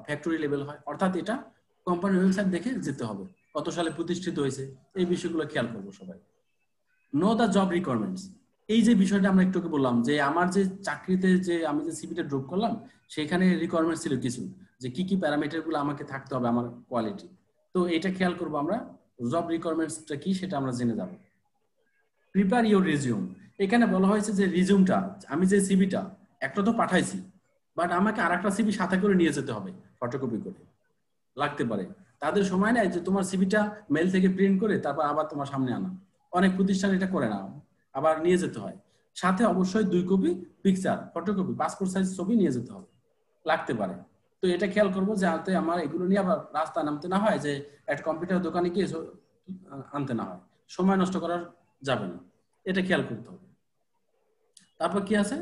ফ্যাক্টরি লেভেল হয়, অর্থাৎ এটা কোম্পানির ওয়েবসাইট দেখে যেতে হবে, কত সালে প্রতিষ্ঠিত হয়েছে, এই বিষয়গুলো খেয়াল করবো সবাই। নো দ্য জব রিকোয়ারমেন্টস, এই যে বিষয়টা আমরা একটু বললাম যে আমার যে চাকরিতে যে আমি যে সিভিটা ড্রপ করলাম সেখানে রিকোয়ারমেন্টস ছিল কিছু, যে কি কি প্যারামিটার গুলো আমাকে থাকতে হবে আমার কোয়ালিটি, তো এটা খেয়াল করবো আমরা, জব রিকোয়ারমেন্টসটা কি সেটা আমরা জেনে যাব। প্রিপেয়ার ইউর রিজিউম, এখানে বলা হয়েছে যে রিজিউমটা, আমি যে সিভিটা একটা তো পাঠাইছি, বাট আমাকে আরেকটা সিভি সাথে করে নিয়ে যেতে হবে, ফটোকপি করে, লাগতে পারে, তাদের সময় নেই যে তোমার সিভিটা মেল থেকে প্রিন্ট করে তারপর আবার তোমার সামনে আনা, অনেক প্রতিষ্ঠান এটা করে না, আবার নিয়ে যেতে হয়, সাথে অবশ্যই 2 copy picture photocopy passport size ছবি নিয়ে যেতে হবে, লাগতে পারে। তো এটা খেয়াল করবো যাতে আমার এগুলো নিয়ে আবার রাস্তায় নামতে না হয়, যে একটা কম্পিউটার দোকানে গিয়ে আনতে না হয়, সময় নষ্ট করার যাবে না, এটা খেয়াল করতে হবে। তারপর কি আছে,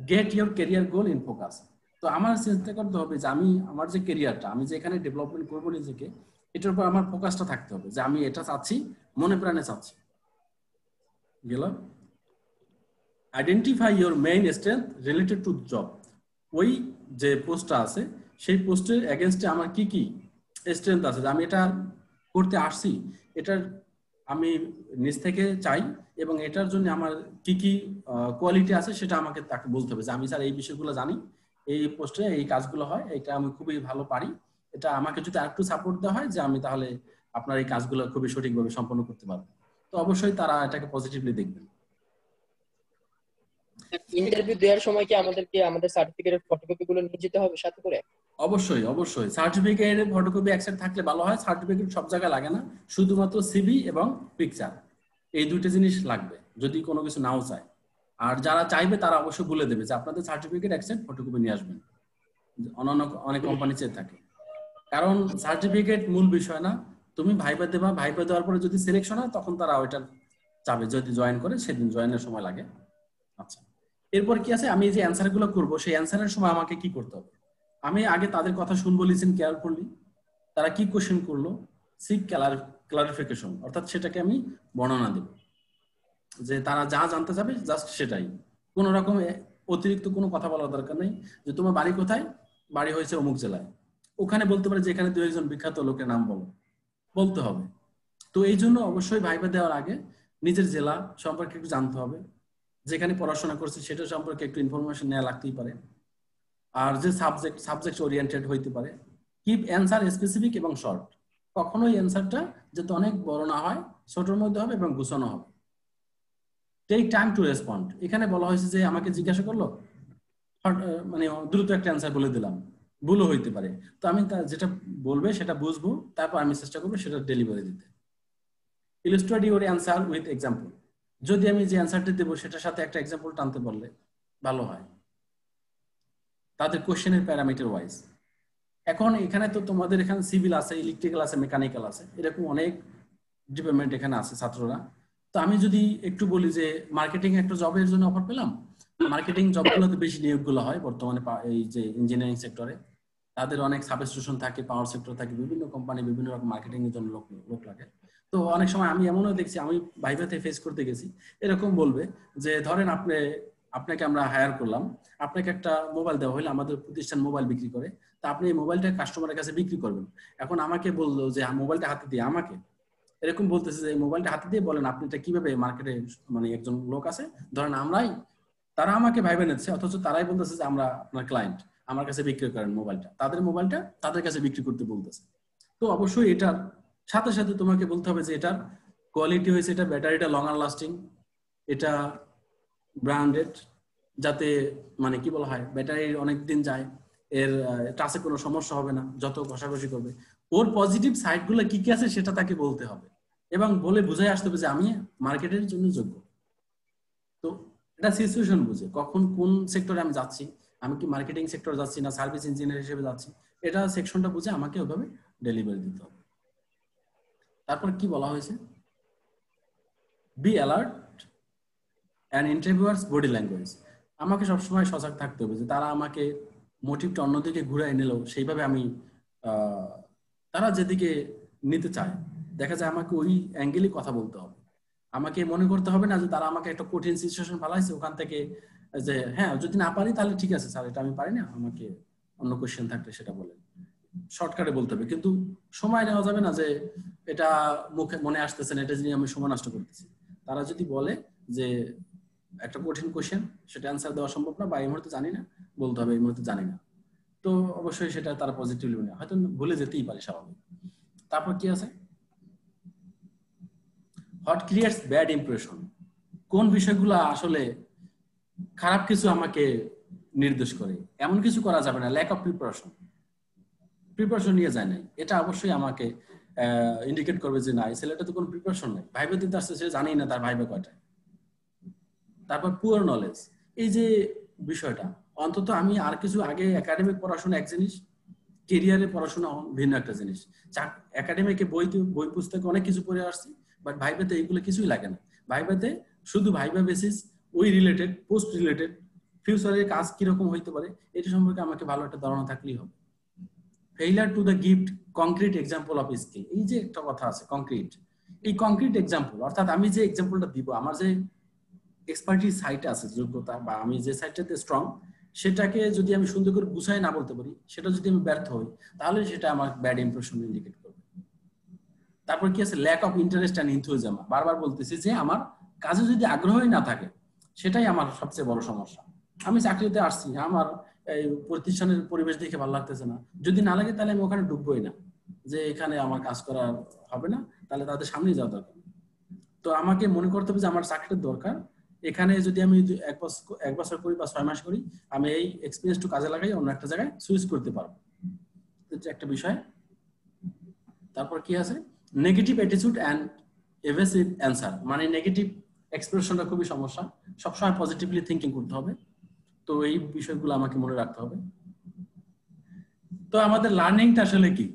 get your career goal in focus, তো আমার চিন্তা করতে হবে যে আমি আমার যে ক্যারিয়ারটা আমি যেখানে ডেভেলপমেন্ট করবো নিজেকে, এটার উপর আমার ফোকাসটা থাকতে হবে, যে আমি এটা চাচ্ছি, মনে প্রাণে চাচ্ছি। গেল identify your main strength related to job, ওই যে পোস্টটা আছে সেই পোস্টের এগেনস্টে আমার কি কি স্ট্রেংথ আছে, যে আমি এটা করতে আসছি, এটার আমি নিজ থেকে চাই, এবং এটার জন্য আমার কি কি কোয়ালিটি আছে সেটা আমাকে তাকে বলতে হবে, যে আমি স্যার এই বিষয়গুলো জানি, এই পোস্টে এই কাজগুলো হয়, এটা আমি খুবই ভালো পারি, এটা আমাকে যদি আরেকটু সাপোর্ট দেওয়া হয় যে আমি তাহলে আপনার এই কাজগুলো খুবই সঠিকভাবে সম্পন্ন করতে পারবো, তো অবশ্যই তারা এটাকে পজিটিভলি দেখবেন। ইন্টারভিউ দেওয়ার সময় কি আমাদেরকে আমাদের সার্টিফিকেটের ফটোকপি গুলো নিয়ে যেতে হবে সাথে করে? অবশ্যই অবশ্যই সার্টিফিকেটের ফটোকপি একসাথে থাকলে ভালো হয়। সার্টিফিকেট সব জায়গায় লাগে না, শুধুমাত্র সিভি এবং পিকচার, এই দুইটা জিনিস লাগবে যদি কোনো কিছু নাও চায়। আর যারা চাইবে তারা অবশ্যই বলে দেবে যে আপনাদের সার্টিফিকেট একসাথে ফটোকপি নিয়ে আসবেন, অন্যান্য অনেক কোম্পানি চেয়ে থাকে। কারণ সার্টিফিকেট মূল বিষয় না, তুমি ভাইবা দেবা, ভাইবা দেওয়ার পরে যদি সিলেকশন হয় তখন তারা ওইটা চাবে, যদি জয়েন করে সেদিন জয়েনের সময় লাগে। আচ্ছা, এরপর কি আছে, আমি যে অ্যান্সার গুলো করবো সেই অ্যান্সারের সময় আমাকে কি করতে হবে? আমি আগে তাদের কথা শুনবো, লিসেন কেয়ারফুলি, তারা কি কোশ্চেন করলো, সিক ক্লারিফিকেশন, অর্থাৎ সেটাকে আমি বর্ণনা দেব, যে তারা যা জানতে চাবে জাস্ট সেটাই, কোন রকম অতিরিক্ত কোনো কথা বলার দরকার নেই। যে তোমার বাড়ি কোথায়, বাড়ি হয়েছে অমুক জেলায়, ওখানে বলতে পারে যে এখানে 2 একজন বিখ্যাত লোকের নাম বলতে হবে। তো এই জন্য অবশ্যই ভাইবা দেওয়ার আগে নিজের জেলা সম্পর্কে একটু জানতে হবে, যেখানে পড়াশোনা করছে সেটা সম্পর্কে একটু ইনফরমেশন নেওয়া লাগতেই পারে। আর যে সাবজেক্ট ওরিয়েন্টেড হইতে পারে। কিপ অ্যান্সার স্পেসিফিক এবং শর্ট, কখনোই অ্যান্সারটা যাতে অনেক বড় না হয়, ছোটর মধ্যে হবে এবং গুছানো হবে। টেক টাইম টু রেসপন্ড, এখানে বলা হয়েছে যে আমাকে জিজ্ঞাসা করলো, মানে দ্রুত একটা অ্যান্সার বলে দিলাম, ভুলও হইতে পারে, তো আমি যেটা বলবে সেটা বুঝবো, তারপর আমি চেষ্টা করবো সেটা ডেলিভারি দিতে। Illustrate your answer with example, যদি আমি যে অ্যান্সারটি দেবো সেটার সাথে একটা এক্সাম্পল টানতে পারলে ভালো হয়, তাদের কোশ্চেনের প্যারামিটার ওয়াইজ। এখন এখানে তো তোমাদের এখানে সিভিল আছে, ইলেকট্রিক্যাল আছে, মেকানিক্যাল আছে, এরকম অনেক ডিপার্টমেন্ট এখানে আছে ছাত্ররা। তো আমি যদি একটু বলি যে মার্কেটিং একটা জবের জন্য অফার পেলাম, মার্কেটিং জবগুলোতে বেশি নিয়োগগুলো হয় বর্তমানে এই যে ইঞ্জিনিয়ারিং সেক্টরে, তাদের অনেক সাবস্টেশন থাকে, পাওয়ার সেক্টর থাকে, বিভিন্ন কোম্পানি বিভিন্ন রকম মার্কেটিং এর জন্য লোক লাগে। তো অনেক সময় আমি এমনও দেখছি, আমি ভাইভাতে ফেস করতে গেছি, এরকম বলবে যে ধরেন আপনাকে আমরা হায়ার করলাম, আপনাকে একটা মোবাইল দেওয়া হলে, আমাদের প্রতিষ্ঠান মোবাইল বিক্রি করে, তা আপনি এই মোবাইলটা কাস্টমারের কাছে বিক্রি করবেন। এখন আমাকে বললো যে মোবাইলটা হাতে দিয়ে, আমাকে এরকম বলতেছে যে মোবাইলটা হাতে দিয়ে বলেন আপনি এটা কিভাবে মার্কেটে, মানে একজন লোক আছে ধরেন তারা আমাকে ভাইবে নিচ্ছে, অথচ তারাই বলতেছে যে আমরা আপনার ক্লায়েন্ট, আমার কাছে বিক্রি করেন মোবাইলটা, তাদের মোবাইলটা তাদের কাছে বিক্রি করতে বলতেছে। তো অবশ্যই এটার সাথে সাথে তোমাকে বলতে হবে যে এটার কোয়ালিটি হয়েছে, এটা ব্যাটারিটা লঙ্গার লাস্টিং, এটা ব্র্যান্ডেড, যাতে মানে কি বলা হয় ব্যাটারি অনেক দিন যায়, এর টাচে কোনো সমস্যা হবে না, যত ঘষাঘষি করবে। ওর পজিটিভ সাইড গুলো কি কি আছে সেটা তাকে বলতে হবে, এবং বলে বুঝাই আসতে হবে যে আমি মার্কেটের জন্য যোগ্য। তো এটা সিচুয়েশন বুঝে, কখন কোন সেক্টরে আমি যাচ্ছি, আমি কি মার্কেটিং সেক্টরে যাচ্ছি না সার্ভিস ইঞ্জিনিয়ার হিসেবে যাচ্ছি, এটা সেকশনটা বুঝে আমাকে ওইভাবে ডেলিভারি দিতে হবে। তারপর কি বলা হয়েছে, be alert and interviewer's body language, আমাকে সবসময় সজাগ থাকতে হবে যে তারা আমাকে মোটিভটা অন্যদিকে ঘুরে নিলেও সেইভাবে আমি তারা যেদিকে নিতে চায়, দেখা যায় আমাকে ওই অ্যাঙ্গেলই কথা বলতে হবে। আমাকে মনে করতে হবে না যে তারা আমাকে একটা কঠিন সিচুয়েশন ফেলাইছে, ওখান থেকে যে হ্যাঁ যদি না পারি তাহলে ঠিক আছে স্যার, এটা আমি পারি না, আমাকে অন্য কোশ্চেন থাকলে সেটা বলেন, শর্টকাটে বলতে হবে। কিন্তু সময় নেওয়া যাবে না যে এটা মুখে মনে আসতেছে না, এটা নিয়ে আমি সময় নষ্ট করতেছি। তারা যদি বলে যে একটা কঠিন কোশ্চেন, সেটা অ্যান্সার দেওয়া সম্ভব না বা এই মুহূর্তে জানি না, বলতে হবে এই মুহূর্তে জানি না। তো অবশ্যই সেটা তারা পজিটিভলি নেয়, হয়তো ভুলে যেতেই পারে স্বাভাবিক। তারপর কি আছে, হোয়াট ক্রিয়েটস ব্যাড ইমপ্রেশন, কোন বিষয়গুলো আসলে খারাপ কিছু আমাকে নির্দেশ করে, এমন কিছু করা যাবে না, ল্যাক অফ প্রিপারেশন নিয়ে যায় নাই, এটা অবশ্যই আমাকে ইন্ডিকেট করবে যে না এই ছেলেটা তো কোনো প্রিপারেশন নেই, ভাইবা দিতে আসছে, সে জানেই না তার ভাইবা কয়টায়। তারপর পুয়ার নলেজ, এই যে বিষয়টা, অন্তত আমি আর কিছু আগে একাডেমিক পড়াশোনা এক জিনিস, কেরিয়ারে পড়াশোনা ভিন্ন একটা জিনিস। একাডেমিকে বই পুস্তকে অনেক কিছু পড়ে আসছি, বাট ভাইভাতে এইগুলো কিছুই লাগে না। ভাইভাতে শুধু ভাইভা বেসিস, ওই রিলেটেড, পোস্ট রিলেটেড, ফিউচারের কাজ কিরকম হইতে পারে এটা সম্পর্কে আমাকে ভালো একটা ধারণা থাকলেই হবে। Failure to the gift concrete example of skill, এই যে একটা কথা আছে কংক্রিট, এই কংক্রিট এক্সাম্পল, অর্থাৎ আমি যে এক্সাম্পলটা দিব, আমার যে এক্সপার্টিস সাইটে আছে, যোগ্যতা বা আমি যে সাইটটাতে স্ট্রং, সেটাকে যদি আমি সুন্দর করে গুছাই না বলতে পারি, সেটা যদি আমি ব্যর্থ হই, তাহলে সেটা আমার ব্যাড ইমপ্রেশন ইন্ডিকেট করবে। তারপর কি আছে, lack of interest and enthusiasm, বারবার বলতেছি যে আমার কাজে যদি আগ্রহই না থাকে, সেটাই আমার সবচেয়ে বড় সমস্যা। আমি চাকরিতে আসছি, আমার এই প্রতিষ্ঠানের পরিবেশ দেখে ভালো লাগতেছে না, যদি না লাগে তাহলে আমি ওখানে ঢুকবোই না, যে এখানে আমার কাজ করা হবে না, তাহলে তাদের সামনেই যাওয়া দরকার। তো আমাকে মনে করতে হবে যে আমার চাকরির দরকার, এখানে যদি আমি এক বছর করি বা 6 মাস করি, আমি এই এক্সপিরিয়েন্সটু কাজে লাগাই অন্য একটা জায়গায় সুইচ করতে পারবো। এটা একটা বিষয়। তারপর কি আছে, নেগেটিভ অ্যাটিটিউড অ্যান্ড এভেসিভ অ্যান্সার, মানে নেগেটিভ এক্সপ্রেশনটা খুবই সমস্যা, সবসময় পজিটিভলি থিঙ্কিং করতে হবে। তো এই বিষয়গুলো আমাকে মনে রাখতে হবে। তো আমাদের লার্নিংটা আসলে কি,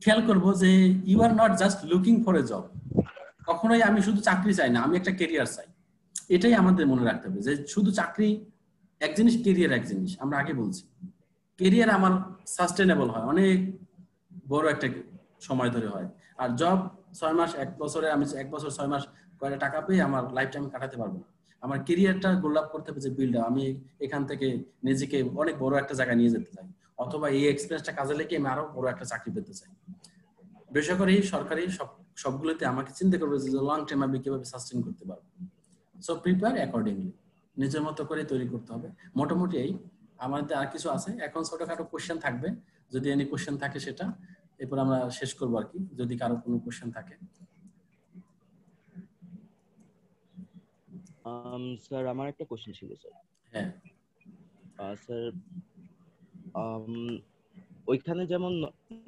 খেয়াল করবো যে you are not just looking for a job. কখনোই আমি শুধু চাকরি চাই না, আমি একটা কেরিয়ার চাই। এটাই আমাদের মনে রাখতে হবে যে শুধু চাকরি এক জিনিস, কেরিয়ার এক জিনিস। আমরা আগে বলছি কেরিয়ার আমার সাস্টেনেবল হয়, অনেক বড় একটা সময় ধরে হয়। আর জব 6 মাস 1 বছরে, আমি 1 বছর 6 মাস কয়টা টাকা পেয়ে আমার লাইফ টাইম কাটাতে পারবো না। আমার কেরিয়ারটা গোল আপ করতে হবে, যে বিল্ড আপ, আমি এখান থেকে নিজেকে অনেক বড় একটা জায়গায় নিয়ে যেতে চাই, অথবা এই এক্সপেরিয়েন্সটা কাজে লেগে আমি আরো বড় একটা চাকরি পেতে চাই। বেসরকারি সরকারি সবগুলোতে আমাকে চিন্তা করবে যে লং টাইম আমি কিভাবে সাস্টেইন করতে পারবো। সো প্রিপেয়ার অ্যাকর্ডিংলি, নিজের মতো করে তৈরি করতে হবে। মোটামুটি এই আমাদের আর কিছু আছে, এখন ছোটখাটো কোশ্চেন থাকবে, যদি এনি কোশ্চেন থাকে সেটা, এরপর আমরা শেষ করবো আর কি, যদি কারো কোনো কোশ্চেন থাকে। স্যার আমার একটা কোশ্চেন ছিল স্যার। হ্যাঁ স্যার, ওইখানে যেমন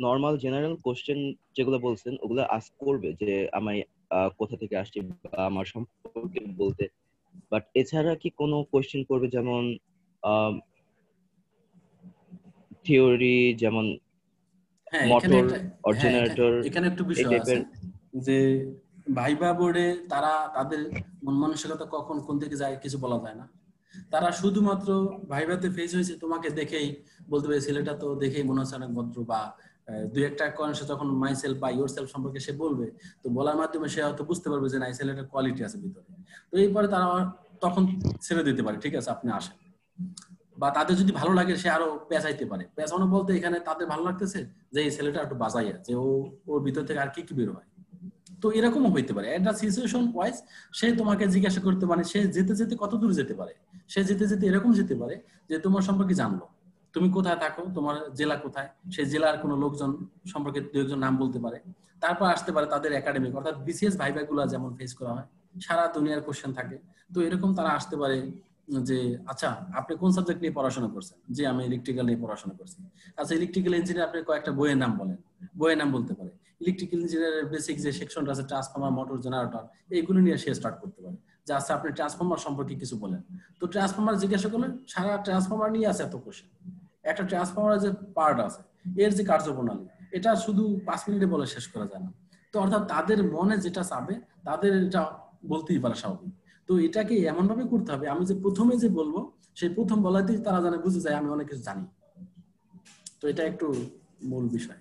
নরমাল জেনারেল কোশ্চেন যেগুলো বলছেন ওগুলো আস্ক করবে যে আমি কোথা থেকে আসছি বা আমার সম্পর্কে বলতে, বাট এছাড়া কি কোনো কোশ্চেন করবে যেমন থিওরি, যেমন মোটর অর জেনারেটর? এখানে একটু বিষয় আছে যে ভাইবা বোর্ডে তারা তাদের মন মানসিকতা কখন কোন দিকে যায় কিছু বলা যায় না। তারা শুধুমাত্র ভাইভাতে ফেস হয়েছে তোমাকে দেখেই বলতে পারে ছেলেটা তো দেখেই মনে হচ্ছে অনেক ভদ্র, বা দুই একটা কয়েন সে যখন মাই সেলফ বা ইয়োর সেলফ সম্পর্কে সে বলবে, তো বলার মাধ্যমে সে হয়তো বুঝতে পারবে যে না এই ছেলেটার কোয়ালিটি আছে ভিতরে। তো এরপরে তারা তখন ছেড়ে দিতে পারে, ঠিক আছে আপনি আসেন। বা তাদের যদি ভালো লাগে সে আরো পেঁচাইতে পারে। পেঁচানো বলতে এখানে তাদের ভালো লাগতেছে যে এই ছেলেটা একটু বাজাইয়া, যে ওর ভিতর থেকে আর কি কি বের হয়। তো এরকমও হইতে পারে, একটা সিচুয়েশন ওয়াইজ সে তোমাকে জিজ্ঞাসা করতে পারে, সে যেতে যেতে কত দূর যেতে পারে, সে যেতে যেতে এরকম যেতে পারে যে তোমার সম্পর্কে জানলো, তুমি কোথায় থাকো, তোমার জেলা কোথায়, সেই জেলার কোনো লোকজন সম্পর্কে 2-1 নাম বলতে পারে। তারপর আসতে পারে তাদের একাডেমিক অর্থাৎ বিসিএস ভাইভা গুলা যেমন ফেস করা হয়, সারা দুনিয়ার কোশ্চেন থাকে। তো এরকম তারা আসতে পারে যে আচ্ছা আপনি কোন সাবজেক্ট নিয়ে পড়াশোনা করছেন, যে আমি ইলেকট্রিক্যাল নিয়ে পড়াশোনা করছি। আচ্ছা ইলেকট্রিক্যাল ইঞ্জিনিয়ার, আপনি কয়েকটা বইয়ের নাম বলেন, বইয়ের নাম বলতে পারে। ইলেকট্রিক্যাল ইঞ্জিনিয়ারের বেসিক যে সেকশনটা আছে ট্রান্সফরমার, মোটর, জেনারেটর, এইগুলো নিয়ে সে স্টার্ট করতে পারে যে আচ্ছা আপনি ট্রান্সফরমার সম্পর্কে কিছু বলেন। তো ট্রান্সফরমার জিজ্ঞাসা করলে সারা ট্রান্সফরমার নিয়ে আছে এত কোশ্চেন। একটা ট্রান্সফরমারের যে পার্ট আছে, এর যে কার্যপ্রণালী, এটা শুধু 5 মিনিটে বলে শেষ করা যায় না। তো অর্থাৎ তাদের মনে যেটা চাবে তাদের এটা বলতেই পারে স্বাভাবিক। তো এটাকে এমন ভাবে করতে হবে, আমি যে প্রথমে যে বলবো সেই প্রথম বলাতেই তারা জানে, বুঝে যায় আমি অনেক কিছু জানি। তো এটা একটু মূল বিষয়,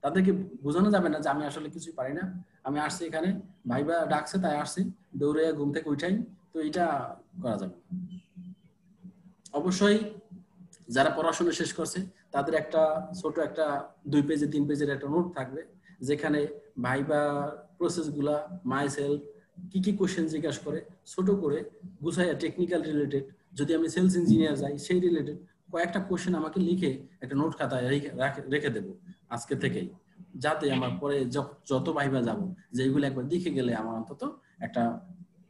তাদেরকে বোঝানো যাবে না যে আমি আসলে কিছুই পারি না, আমি আসছি এখানে ভাইবা ডাকছে তাই আসছি, দৌড়ে ঘুম থেকে উঠাই। তো এটা করা যাবে। অবশ্যই যারা পড়াশোনা শেষ করছে তাদের একটা ছোট একটা 2 পেজে 3 পেজের একটা নোট থাকবে, যেখানে ভাইবা প্রসেস গুলা, মাই সেলফ, কি কি কোশ্চেন জিজ্ঞাসা করে ছোট করে গুছাইয়া, টেকনিক্যাল রিলেটেড, যদি আমি সেলস ইঞ্জিনিয়ার যাই সেই রিলেটেড কয়েকটা কোশ্চেন আমাকে লিখে একটা নোট খাতায় রেখে দেবো আজকে থেকেই, যাতে আমার পরে যত ভাইবা যাব যে এগুলো একবার দেখে গেলে আমার অন্তত একটা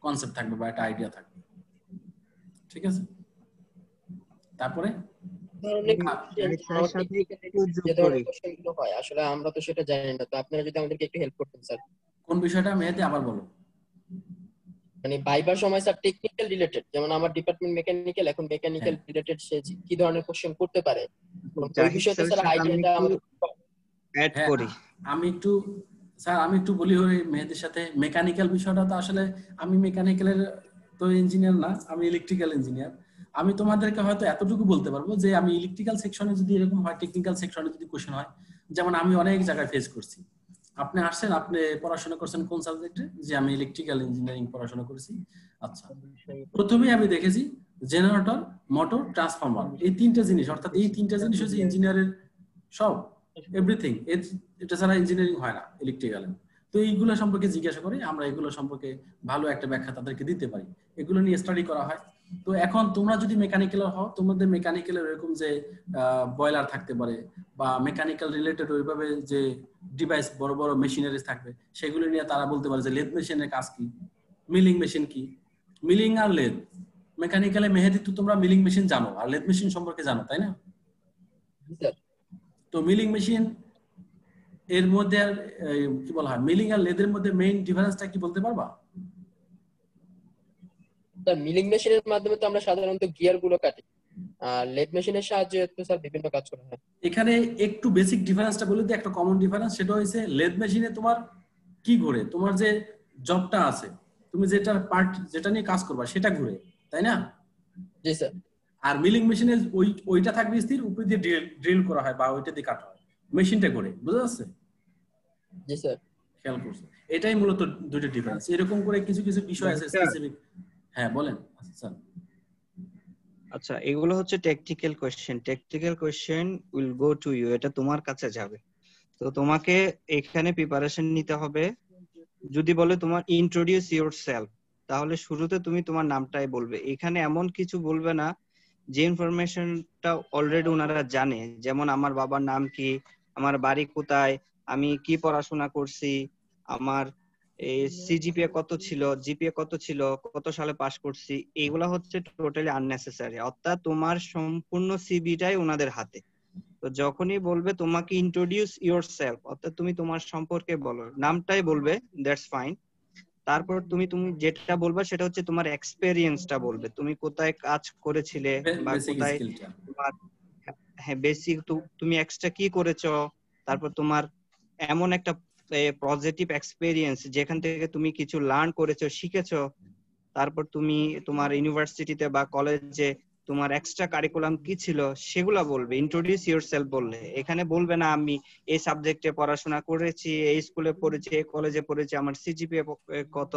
কনসেপ্ট থাকবে বা একটা আইডিয়া থাকবে। ঠিক আছে, তারপরে আসলে আমরা তো সেটা জানি না, তো আপনারা যদি আমাদেরকে একটু হেল্প করতেন স্যার। কোন বিষয়টা মেহেদি আবার বলো? মানে ভাইবার সময় স্যার টেকনিক্যাল রিলেটেড, যেমন আমার ডিপার্টমেন্ট মেকানিক্যাল, এখন মেকানিক্যাল রিলেটেড সে কি ধরনের কোশ্চেন করতে পারে ওই বিষয়তে স্যার আইডিয়াটা আমাদের অ্যাড করি। আমি একটু বলি হই মেহেদির সাথে। মেকানিক্যাল বিষয়টা তো আসলে আমি মেকানিক্যালের তো ইঞ্জিনিয়ার না, আমি ইলেকট্রিক্যাল ইঞ্জিনিয়ার। আমি তোমাদেরকে হয়তো এতটুকু বলতে পারবো যে আমি ইলেকট্রিক্যাল সেকশনে যদি এরকম হয়, টেকনিক্যাল সেকশনে যদি কোশ্চেন হয়, যেমন আমি অনেক জায়গায় ফেস করছি। আপনি আসছেন, আপনি পড়াশোনা করছেন কোন সাবজেক্টে? যে আমি ইলেকট্রিক্যাল ইঞ্জিনিয়ারিং পড়াশোনা করেছি। আচ্ছা, প্রথমেই আমি দেখেছি জেনারেটর, মোটর, ট্রান্সফরমার, এই 3টা জিনিস, অর্থাৎ এই 3টা জিনিস হচ্ছে ইঞ্জিনিয়ারের সব এভরিথিং। এটা ছাড়া ইঞ্জিনিয়ারিং হয় না ইলেকট্রিক্যালে। তো এইগুলো সম্পর্কে জিজ্ঞাসা করি, আমরা এগুলো সম্পর্কে ভালো একটা ব্যাখ্যা তাদেরকে দিতে পারি, এগুলো নিয়ে স্টাডি করা হয়। তো এখন তোমরা যদি মেকানিক্যাল হও, তোমাদের মেকানিক্যালের এরকম যে বয়লার থাকতে পারে বা মেকানিক্যাল রিলেটেড ওইভাবে যে ডিভাইস, বড় বড় মেশিনারিজ থাকবে, সেগুলো নিয়ে তারা বলতে পারে যে লেথ মেশিনের কাজ কি, মিলিং মেশিন কি, মিলিং আর লেদ, মেকানিক্যালে মেহেদি তো তোমরা মিলিং মেশিন জানো আর লেদ মেশিন সম্পর্কে জানো তাই না? তো মিলিং মেশিন এর মধ্যে আর কি বলা হয়, মিলিং আর লেদের মধ্যে মেইন ডিফারেন্সটা কি বলতে পারবা? স্যার মিলিং মেশিনের মাধ্যমে তো আমরা সাধারণত গিয়ার গুলো কাটি, আর লেদ মেশিনের সাহায্যে তো স্যার বিভিন্ন কাজ করা হয়। এখানে একটু বেসিক ডিফারেন্সটা বলে দিই, একটা কমন ডিফারেন্স, সেটা হচ্ছে লেদ মেশিনে তোমার কি ঘুরে, তোমার যে জবটা আছে, তুমি যেটা পার্ট যেটা নিয়ে কাজ করবা সেটা ঘুরে, তাই না? জি স্যার। আর মিলিং মেশিনে ওইটা থাকবে স্থির, উপরে দিয়ে ড্রিল করা হয় বা ওইটা দিয়ে কাটা হয়, মেশিনটা ঘুরে। বুঝা যাচ্ছে? জি স্যার। খেয়াল করছো? এটাই মূলত দুটো ডিফারেন্স। এরকম করে কিছু কিছু বিষয় আছে স্পেসিফিক। হ্যাঁ বলেন স্যার। আচ্ছা, এগুলো হচ্ছে technical question. Technical question will go to you, এটা তোমার কাছে যাবে। তো তোমাকে এখানে প্রিপারেশন নিতে হবে। যদি বলে তোমার ইন্ট্রোডিউস ইয়োরসেলফ, তাহলে শুরুতে তুমি তোমার নামটাই বলবে। এখানে এমন কিছু বলবে না যে ইনফরমেশনটা অলরেডি ওনারা জানে, যেমন আমার বাবার নাম কি, আমার বাড়ি কোথায়, আমি কি পড়াশোনা করছি, আমার এই সিজিপিএ কত ছিল, জিপিএ কত ছিল, কত সালে পাস করছি। এগুলা হচ্ছে টোটালি আননেসেসারি। অর্থাৎ তোমার সম্পূর্ণ সিভিটাই ওনাদের হাতে। তো যখনই বলবে তোমাকে ইন্ট্রোডিউস ইয়োরসেলফ, অর্থাৎ তুমি তোমার সম্পর্কে বলো, নামটাই বলবে, দ্যাটস ফাইন। তারপর তুমি যেটা বলবে সেটা হচ্ছে তোমার এক্সপেরিয়েন্সটা বলবে, তুমি কোথায় কাজ করেছিলে বা কোথায় তোমার, হ্যাঁ বেসিক, তুমি এক্সট্রা কি করেছো, তারপর তোমার এমন একটা পজিটিভ এক্সপেরিয়েন্স যেখান থেকে তুমি কিছু লার্ন করেছো, শিখেছো। তারপর তুমি তোমার ইউনিভার্সিটিতে বা কলেজে তোমার এক্সট্রা কারিকুলাম কি ছিল সেগুলা বলবে। ইন্ট্রোডিউস ইয়োরসেলফ বললে এখানে বলবে না আমি এই সাবজেক্টে পড়াশোনা করেছি, এই স্কুলে পড়েছি, এই কলেজে পড়েছি, আমার সিজিপিএ কত।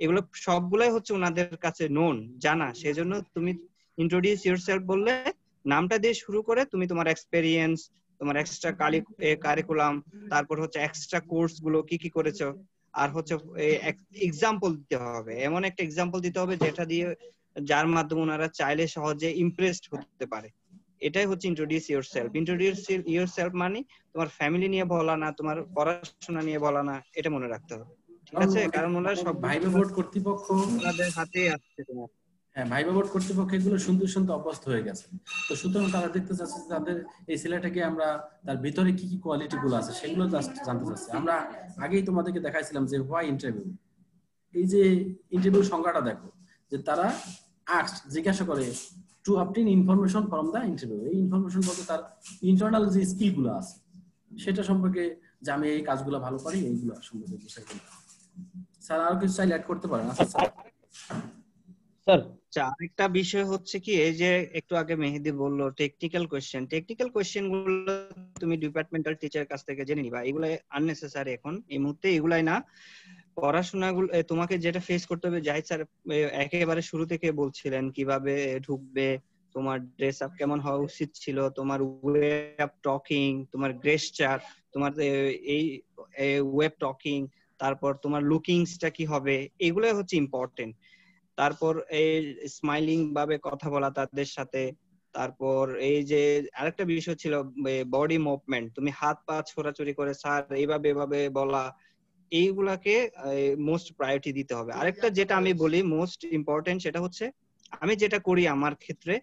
এগুলো সবগুলাই হচ্ছে ওনাদের কাছে নোন, জানা। সেজন্য তুমি ইন্ট্রোডিউস ইয়োরসেলফ বললে নামটা দিয়ে শুরু করে তুমি তোমার এক্সপেরিয়েন্স, তোমার এক্সট্রা কারিকুলাম, তারপর হচ্ছে এক্সট্রা কোর্স গুলো কি কি করেছো, আর হচ্ছে এক্সাম্পল দিতে হবে। এমন একটা এক্সাম্পল দিতে হবে যেটা দিয়ে, যার মাধ্যমে ওনারা চাইলে সহজে ইমপ্রেসড হতে পারে। এটাই হচ্ছে ইন্ট্রোডিউস ইয়োরসেলফ। ইন্ট্রোডিউস ইয়োরসেলফ মানে তোমার ফ্যামিলি নিয়ে বলা না, তোমার পড়াশোনা নিয়ে বলা না, এটা মনে রাখতে হবে। ঠিক আছে? কারণ ওনারা সব ভাইবা বোর্ড কর্তৃপক্ষ ওনাদের হাতেই আছে তোমার। হ্যাঁ, ভাইবা বোর্ড কর্তৃপক্ষ এগুলো শুনতে শুনতে অভ্যস্ত হয়ে গেছে। তো সুতরাং তারা দেখতে চাচ্ছে তাদের এই ছেলেটাকে আমরা তার ভিতরে কি কি কোয়ালিটি গুলো আছে সেগুলো জাস্ট জানতে চাচ্ছি। আমরা আগেই তোমাদেরকে দেখাইছিলাম যে হোয়াই ইন্টারভিউ, এই যে ইন্টারভিউ সংজ্ঞাটা দেখো, যে তারা জিজ্ঞাসা করে to obtain information from the interview. এই ইনফরমেশন বলতে তার ইন্টারনাল যে স্কিল গুলো আছে সেটা সম্পর্কে, যে আমি এই কাজগুলো ভালো পারি, এইগুলো সম্পর্কে বুঝাই দিলাম। স্যার আর কিছু চাইলে অ্যাড করতে পারেন? আচ্ছা স্যার। স্যার আরেকটা বিষয় হচ্ছে কি, এই যে একটু আগে মেহেদি বললো টেকনিক্যাল কোশ্চেন, টেকনিক্যাল কোশ্চেন গুলো তুমি ডিপার্টমেন্টাল টিচার কাছ থেকে জেনে নিবা। এগুলো আননেসেসারি এখন এই মুহূর্তে, এগুলাই না। পড়াশোনাগুলো তোমাকে যেটা ফেস করতে হবে, জাহিদ স্যার একেবারে শুরু থেকে বলছিলেন কিভাবে ঢুকবে, তোমার ড্রেস আপ কেমন হওয়া উচিত ছিল, তোমার ওয়ে অফ টকিং, তোমার গেস্টার, তোমার এই ওয়েব টকিং, তারপর তোমার লুকিংসটা কি হবে, এগুলাই হচ্ছে ইম্পর্টেন্ট। তারপর এই স্মাইলিং ভাবে কথা বলা তাদের সাথে। তারপর এই যে আরেকটা বিষয় ছিল বডি মুভমেন্ট, তুমি হাত পা ছোড়াছুড়ি করে স্যার এইভাবে এভাবে বলা, এইগুলাকে মোস্ট প্রায়োরিটি দিতে হবে। আরেকটা যেটা আমি বলি মোস্ট ইম্পর্টেন্ট, সেটা হচ্ছে আমি যেটা করি আমার ক্ষেত্রে,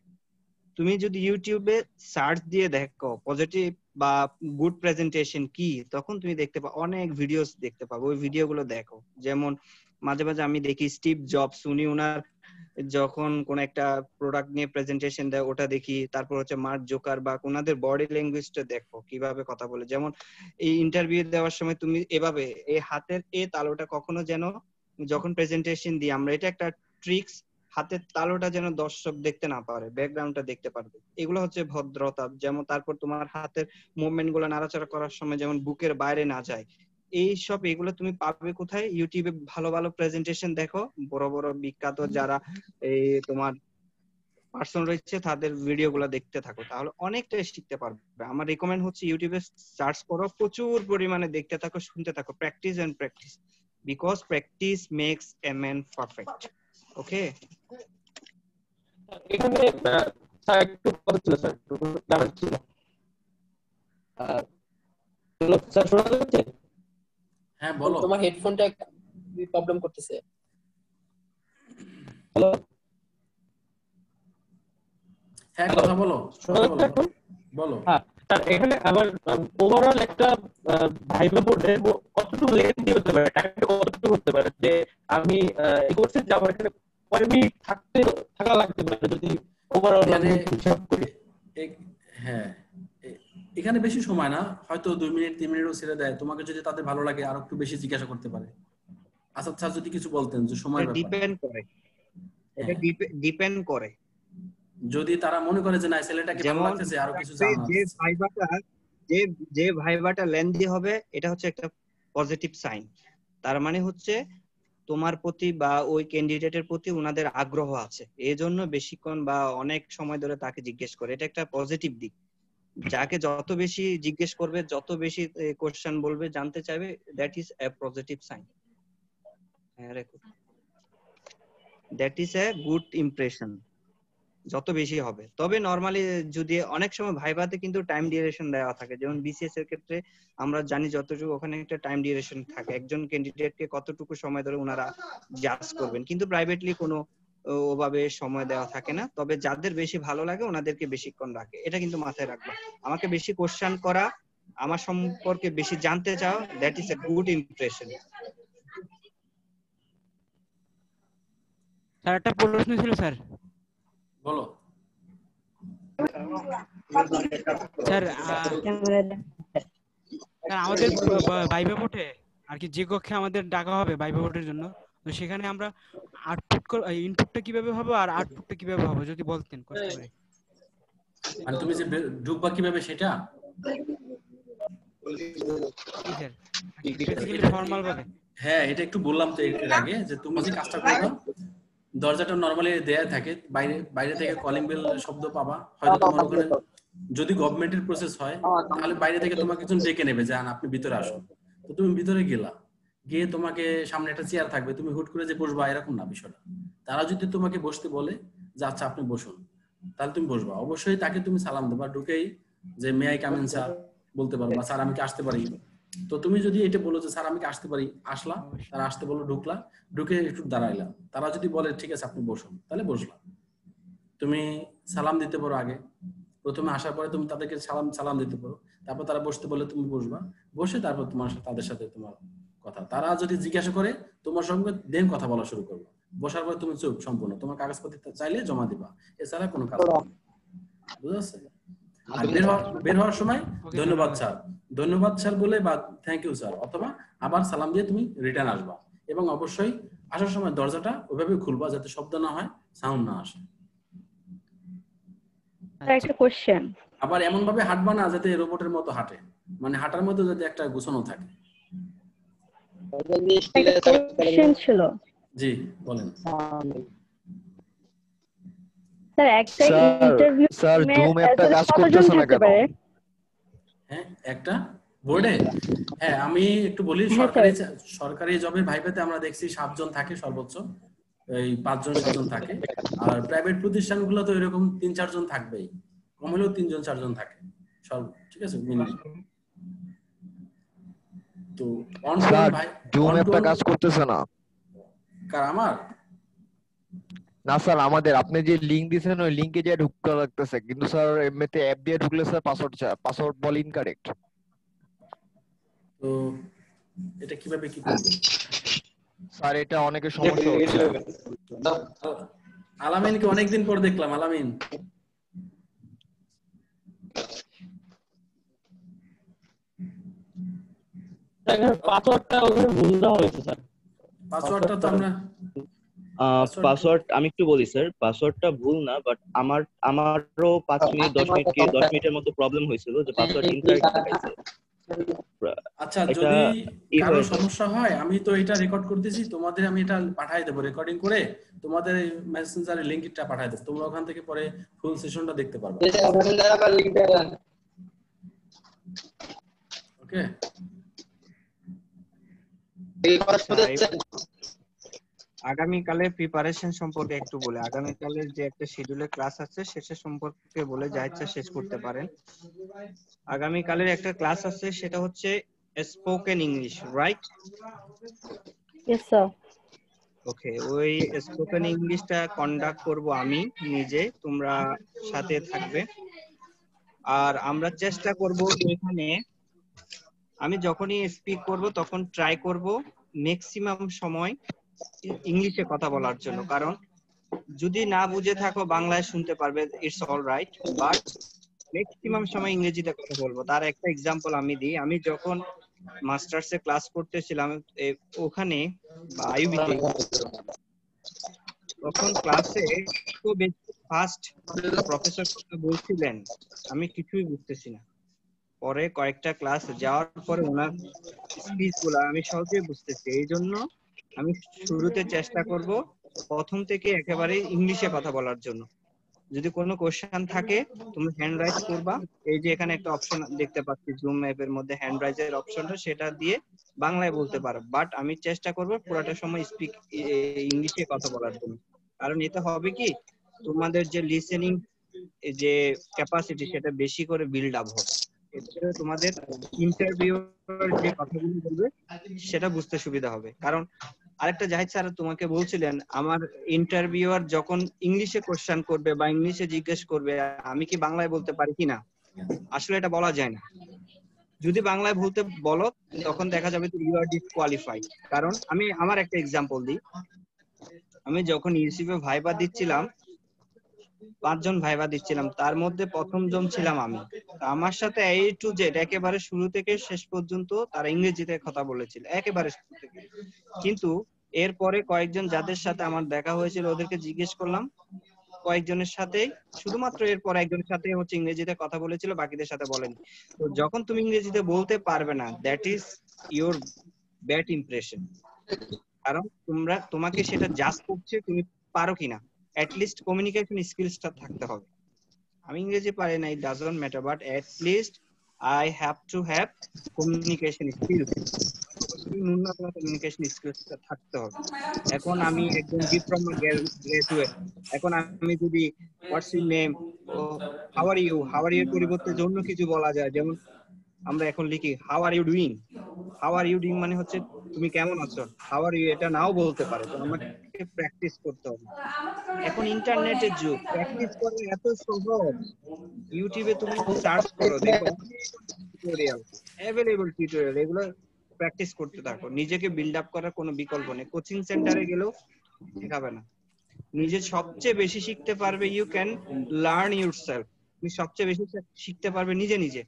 তুমি যদি ইউটিউবে সার্চ দিয়ে দেখো পজিটিভ বা গুড প্রেজেন্টেশন কি, তখন তুমি দেখতে পাও অনেক ভিডিওস দেখতে পাবো, ওই ভিডিওগুলো দেখো। যেমন মাঝে মাঝে আমি দেখি স্টিভ জবস, উনি ওনার যখন কোন একটা প্রোডাক্ট নিয়ে প্রেজেন্টেশন দেয় ওটা দেখি। তারপর হচ্ছে মার্ক জোকারবার্গ, ওনাদের বডি ল্যাঙ্গুয়েজটা দেখো কিভাবে কথা বলে। যেমন এই ইন্টারভিউ দেওয়ার সময় তুমি এভাবে এই হাতের এই তালুটা কখনো যেন, যখন প্রেজেন্টেশন দিই আমরা, এটা একটা ট্রিক্স, হাতের তালুটা যেন দর্শক দেখতে না পারে, ব্যাকগ্রাউন্ডটা দেখতে পারবে। এগুলো হচ্ছে ভদ্রতা। যেমন তারপর তোমার হাতের মুভমেন্ট গুলো নাড়াচাড়া করার সময় যেমন বুকের বাইরে না যায়, এইসব এগুলো তুমি পাবে কোথায়? ইউটিউবে ভালো ভালো প্রেজেন্টেশন দেখো, বড় বড় বিখ্যাত যারা এই তোমার পার্সন রয়েছে তাদের ভিডিও গুলো দেখতে থাকো, তাহলে অনেকটাই শিখতে পারবে। আমার রিকমেন্ড হচ্ছে ইউটিউবে সার্চ করো, প্রচুর পরিমাণে দেখতে থাকো, শুনতে থাকো, practice and practice, because practice makes a man perfect. Okay, এখানে স্যার একটু কথা ছিল, স্যার একটু জানার ছিল। স্যার শোনা যাচ্ছে? হ্যাঁ বলো। তোমার হেডফোনটা প্রবলেম করতেছে। হ্যালো হ্যাঁ কথা বলো, শোনা কথা যাচ্ছে বলো, এখন? বলো। হ্যাঁ, স্যার এখানে আমার ওভারঅল একটা ভাইবা বোর্ডে কতটুকু লেন্থি হতে পারে, টাইমটা কতটুকু হতে পারে, যে আমি এই কোর্সে যাব এখানে কয় মিনিট থাকা লাগতে পারে যদি ওভারঅল আমি হিসাব করি। হ্যাঁ এখানে বেশি সময় না, হয়তো 2 মিনিট 3 মিনিটও ছেড়ে দেয়। তোমাকে যদি তাদের ভালো লাগে আরো একটু বেশি জিজ্ঞাসা করতে পারে। আসাদ স্যার যদি কিছু বলতেন যে সময়ের ব্যাপারে, ডিপেন্ড করে, এটা ডিপেন্ড করে। যদি তারা মনে করে যে না ছেলেটাকে ভালো লাগতেছে আরো কিছু জানা যে ভাইবাটা লেন্দি হবে এটা হচ্ছে একটা পজিটিভ সাইন। তার মানে হচ্ছে তোমার প্রতি বা ওই ক্যান্ডিডেটের প্রতি ওনাদের আগ্রহ আছে, এজন্য বেশিক্ষণ বা অনেক সময় ধরে তাকে জিজ্ঞেস করে, এটা একটা পজিটিভ দিক। যাকে যত বেশি জিজ্ঞেস করবে, যত বেশি কোশ্চেন বলবে, জানতে চাইবে, that is a positive sign. That is a good impression যত বেশি হবে। তবে নরমালি যদি অনেক সময় ভাইভাতে কিন্তু টাইম ডিউরেশন দেওয়া থাকে, যেমন বিসিএস এর ক্ষেত্রে আমরা জানি যতটুকু ওখানে একটা টাইম ডিউরেশন থাকে, একজন ক্যান্ডিডেটকে কতটুকু সময় ধরে ওনারা জাজ করবেন, কিন্তু প্রাইভেটলি কোনো ওভাবে সময় দেওয়া থাকে না। তবে যাদের বেশি ভালো লাগে ওনাদেরকে বেশিক্ষণ রাখে, এটা কিন্তু মাথায় রাখবা। আমাকে বেশি কোশ্চেন করা, আমার সম্পর্কে বেশি জানতে চাও, that is a good impression. Sir একটা প্রশ্ন ছিল স্যার। বলো স্যার। আমাদের ভাইবা ভোটে আর কি যে কক্ষে আমাদের ডাকা হবে ভাইবা ভোটের জন্য, তো সেখানে আমরা আউটপুট ইনপুটটা কিভাবে হবে আর আউটপুটটা কিভাবে হবে যদি বলতেন কষ্ট করে। মানে তুমি যে ঢুকবা কিভাবে সেটা? জি স্যার, বেসিক্যালি ফর্মাল ভাবে। হ্যাঁ এটা একটু বললাম তো এর আগে, যে তুমি যে কাজটা করবা, দরজাটা নরমালি দেয়া থাকে, বাইরে থেকে কলিং বেল শব্দ পাবা, হয়তো তোমার ওখানে যদি গভর্নমেন্টের প্রসেস হয় তাহলে বাইরে থেকে তোমাকে একজন ডেকে নেবে যে আপনি ভিতরে আসুন। তো তুমি ভিতরে গেলা, গিয়ে তোমাকে সামনে একটা চেয়ার থাকবে, তুমি হুট করে যে বসবা এরকম না বিষয়টা। তারা যদি তোমাকে বসতে বলে যে আচ্ছা আপনি বসুন, তাহলে তুমি বসবা। অবশ্যই তাকে তুমি সালাম দেবা, ঢুকেই যে may I come in sir বলতে পারো, বা স্যার আমি কি আসতে পারি। তো তুমি যদি এটা বলো যে স্যার আমি কি আসতে পারি, আসলা, তারা আসতে বললো, ঢুকলা, ঢুকে একটু দাঁড়াইলাম, তারা যদি বলে ঠিক আছে আপনি বসুন, তাহলে বসলাম। তুমি সালাম দিতে পারো আগে, প্রথমে আসার পরে তুমি তাদেরকে সালাম দিতে পারো, তারপর তারা বসতে বলে তুমি বসবা, বসে তারপর তোমার তাদের সাথে তোমার কথা। তারা যদি জিজ্ঞাসা করে তোমার সঙ্গে দেন কথা বলা শুরু করবে। বসার পরে তুমি চুপ সম্পূর্ণ, তোমার কাগজপত্র চাইলে জমা দিবা, এছাড়া কোনো কাজ নেই। বুঝতে পারছো? আর বের হওয়ার সময় ধন্যবাদ স্যার, ধন্যবাদ স্যার বলে বা থ্যাংক ইউ স্যার, অথবা আবার সালাম দিয়ে তুমি রিটার্ন আসবা। এবং অবশ্যই আসার সময় দরজাটা ওইভাবে খুলবা যাতে শব্দ না হয়, সাউন্ড না আসে। একটা কোশ্চেন, আবার এমন ভাবে হাঁটবা না যাতে রোবটের মতো হাঁটে, মানে হাঁটার মধ্যে যাতে একটা গোছানো থাকে। কোশ্চেন ছিল। জি বলেন স্যার। একটা ইন্টারভিউ স্যার জুম একটা কাজ করতেছ না কেন? হ্যাঁ একটা বোর্ডে, হ্যাঁ আমি একটু বলি, সরকারি জবের ভাইভাতে আমরা দেখছি 7 জন থাকে সর্বোচ্চ, এই 5 জন 7 জন থাকে। আর প্রাইভেট প্রতিষ্ঠানগুলো তো এরকম 3-4 জন থাকবেই, কম হলেও 3 জন 4 জন থাকে সব, ঠিক আছে মিনিমাম। তো স্যার জুম একটা কাজ করতেছ না? কার আমার? না স্যার আমাদের, আপনি যে লিংক দিয়েছেন ওই লিংকে যে ঢুকতে লাগতেছে, কিন্তু স্যার এমনিতে অ্যাপ দিয়ে ঢুকলে স্যার পাসওয়ার্ড বল ইনকারেক্ট। তো এটা কিভাবে কি করব স্যার? এটা অনেকের সমস্যা হচ্ছে। আলামিনকে অনেকদিন পর দেখলাম। আলামিন পাসওয়ার্ডটা ওখানে ভুল দেওয়া হয়েছে স্যার। পাসওয়ার্ডটা তো আমরা পাসওয়ার্ড আমি একটু বলি স্যার, পাসওয়ার্ডটা ভুল না, বাট আমারও 5 মিনিট 10 মিনিটের মতো প্রবলেম হয়েছিল যে পাসওয়ার্ড ইনকারেক্ট দেখাইছে। আচ্ছা যদি কারো সমস্যা হয়, আমি তো এটা রেকর্ড করতেছি, তোমাদের আমি এটা পাঠিয়ে দেব, রেকর্ডিং করে তোমাদের মেসেঞ্জারে লিংকটা পাঠিয়ে দেব, তোমরা ওখান থেকে পরে ফুল সেশনটা দেখতে পারবে। ওকে আগামীকালের প্রিপারেশন সম্পর্কে একটু বলে, আগামীকালের যে একটা শিডিউলের ক্লাস আছে সেটা সম্পর্কে বলে যা ইচ্ছা শেষ করতে পারেন। আগামীকালের একটা ক্লাস আছে, সেটা হচ্ছে spoken English, right? Yes sir. Okay, ওই স্পোকেন ইংলিশটা কন্ডাক্ট করব আমি নিজে, তোমরা সাথে থাকবে। আর আমরা চেষ্টা করব এখানে আমি যখনই স্পিক করব তখন ট্রাই করব ম্যাক্সিমাম সময় ইংলিশে কথা বলার জন্য, কারণ যদি না বুঝে থাকো বাংলায় শুনতে পারবে, it's all right, but maximum সময় ইংরেজিতে কথা বলবো। তার একটা এক্সাম্পল আমি দিই, আমি যখন মাস্টার্সে ক্লাস করতেছিলাম ওখানে আইইউবিতে, তখন ক্লাসে তো বেশি ফার্স্ট প্রফেসর বলছিলেন আমি কিছুই বুঝতেছি না, পরে কয়েকটা ক্লাস যাওয়ার পরে ওনার স্পিচ গুলা আমি সহজে বুঝতেছি। এই জন্য আমি শুরুতে চেষ্টা করব প্রথম থেকে একেবারে ইংলিশে কথা বলার জন্য। যদি কোনো কোশ্চেন থাকে তুমি হ্যান্ড রাইজ করবা, এই যে এখানে একটা অপশন দেখতে পাচ্ছি জুম অ্যাপের মধ্যে হ্যান্ড রাইজের অপশনটা, সেটা দিয়ে বাংলায় বলতে পারো, বাট আমি চেষ্টা করব পুরোটা সময় স্পিক ইংলিশে কথা বলার জন্য। কারণ এতে হবে কি, তোমাদের যে লিসেনিং যে ক্যাপাসিটি সেটা বেশি করে বিল্ড আপ হবে, এতে তোমাদের ইন্টারভিউর যে কথাগুলো বলবে সেটা বুঝতে সুবিধা হবে। কারণ আরেকটা জাহিদ স্যার তোমাকে বলছিলেন, আমার ইন্টারভিউয়ার যখন ইংলিশে কোশ্চেন করবে বা ইংলিশে জিজ্ঞেস করবে আমি কি বাংলায় বলতে পারি কিনা, আসলে এটা বলা যায় না। যদি বাংলায় বলতে বলো তখন দেখা যাবে ইউ আর ডিসকোয়ালিফাইড। কারণ আমি আমার একটা এক্সাম্পল দিই, আমি যখন ইউসিপে ভাইবা দিচ্ছিলাম, 5 জন ভাইবা দিচ্ছিলাম, তার মধ্যে প্রথম জন ছিলাম আমি। আমার সাথে A to Z একেবারে শুরু থেকে শেষ পর্যন্ত তারা ইংরেজিতে কথা বলেছিল, একেবারে শুরু থেকে। কিন্তু এরপরে কয়েকজন যাদের সাথে আমার দেখা হয়েছিল ওদেরকে জিজ্ঞেস করলাম, কয়েকজনের সাথে শুধুমাত্র এরপর একজনের সাথে হচ্ছে ইংরেজিতে কথা বলেছিল, বাকিদের সাথে বলেনি। তো যখন তুমি ইংরেজিতে বলতে পারবে না, that is your bad impression. কারণ তোমাকে সেটা জাজ করছে তুমি পারো কিনা, at least communication skillsটা থাকতে হবে। আমি ইংরেজি পারি না, it doesn't matter, but at least I have to have communication skills। ন্যূনতম কমিউনিকেশন স্কিলসটা থাকতে হবে। এখন আমি একজন ডিপ্লোমা গ্রাজুয়েট, এখন আমি যদি what's your name, how are you, how are you পরিবর্তে অন্য কিছু বলা যায়, যেমন আমরা এখন লিখি how are you doing. How are you doing মানে হচ্ছে তুমি কেমন আছো, হাউ আর ইউ এটা নাও বলতে পারে, তো আমাকে প্র্যাকটিস করতে হবে। এখন ইন্টারনেটের যুগ, প্র্যাকটিস করা এত সহজ। ইউটিউবে তুমি সার্চ করো, দেখো টিউটোরিয়াল, অ্যাভেলেবল টিউটোরিয়াল, এগুলো প্র্যাকটিস করতে থাকো। নিজেকে বিল্ড আপ করার কোনো বিকল্প নেই, কোচিং সেন্টারে গেলেও শেখাবে না। নিজে সবচেয়ে বেশি শিখতে পারবে, ইউ ক্যান লার্ন ইউরসেলফ, তুমি সবচেয়ে বেশি শিখতে পারবে নিজে নিজে।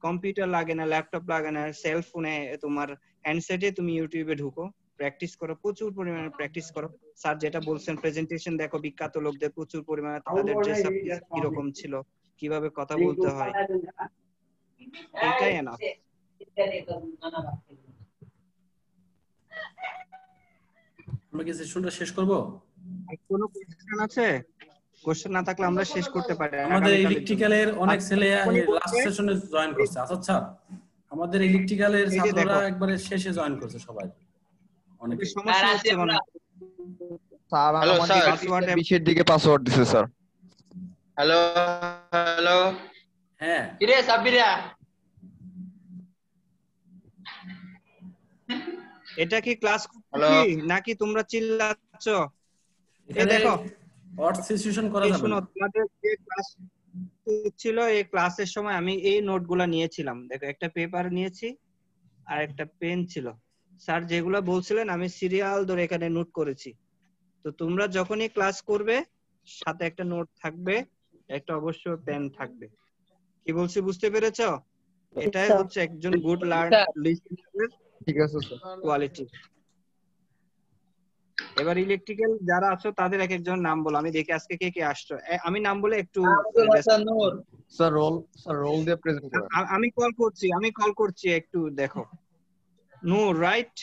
কম্পিউটার লাগে না, ল্যাপটপ লাগে না, সেল ফোনে তোমার হ্যান্ডসেটে তুমি ইউটিউবে ঢুকো, প্র্যাকটিস করো, প্রচুর পরিমাণে প্র্যাকটিস করো। স্যার যেটা বলছেন প্রেজেন্টেশন দেখো, বিখ্যাত লোকদের প্রচুর পরিমাণে তাদের ড্রেস আপ কিরকম ছিল, কিভাবে কথা বলতে হয়, এটাই এনাফ। আমরা কি সেশনটা শেষ করব? কোনো কোশ্চেন আছে? কোশ্চেন না থাকলে আমরা শেষ করতে পারি। আমাদের ইলেকট্রিক্যালের অনেক ছেলে লাস্ট সেশনে জয়েন করছে। আচ্ছা স্যার, আমাদের ইলেকট্রিক্যালের ছাত্ররা একবারে শেষে জয়েন করছে সবাই, অনেক সমস্যা হচ্ছে মানে। স্যার আমাদের পাসওয়ার্ড বিশের দিকে পাসওয়ার্ড দিছে স্যার। হ্যালো হ্যালো, হ্যাঁ কিরে সাবিরা, এটা কি ক্লাস করছি নাকি তোমরা চিল্লাচ্ছ? এই দেখো অট সিচুয়েশন করা যাবে শুনো, তোমাদের যে ক্লাস ছিল এই ক্লাসের সময় আমি এই নোটগুলো নিয়েছিলাম। দেখো একটা পেপার নিয়েছি আর একটা পেন ছিল। স্যার যেগুলো বলছিলেন আমি সিরিয়াল ধরে এখানে নোট করেছি। তো তোমরা যখনই ক্লাস করবে সাথে একটা নোট থাকবে, একটা অবশ্য পেন থাকবে। কি বলছি বুঝতে পেরেছো? এটাই হচ্ছে একজন গুড লিসেনার, ঠিক আছে স্যার, কোয়ালিটি। এবার ইলেকট্রিক্যাল যারা আছো তাদের এক একজন নাম বলো, আমি দেখি আজকে কে কে আসছো। আমি নাম বলে একটু স্যার রোল দিয়ে প্রেজেন্ট করেন। আমি কল করছি একটু দেখো। নূর, রাইট?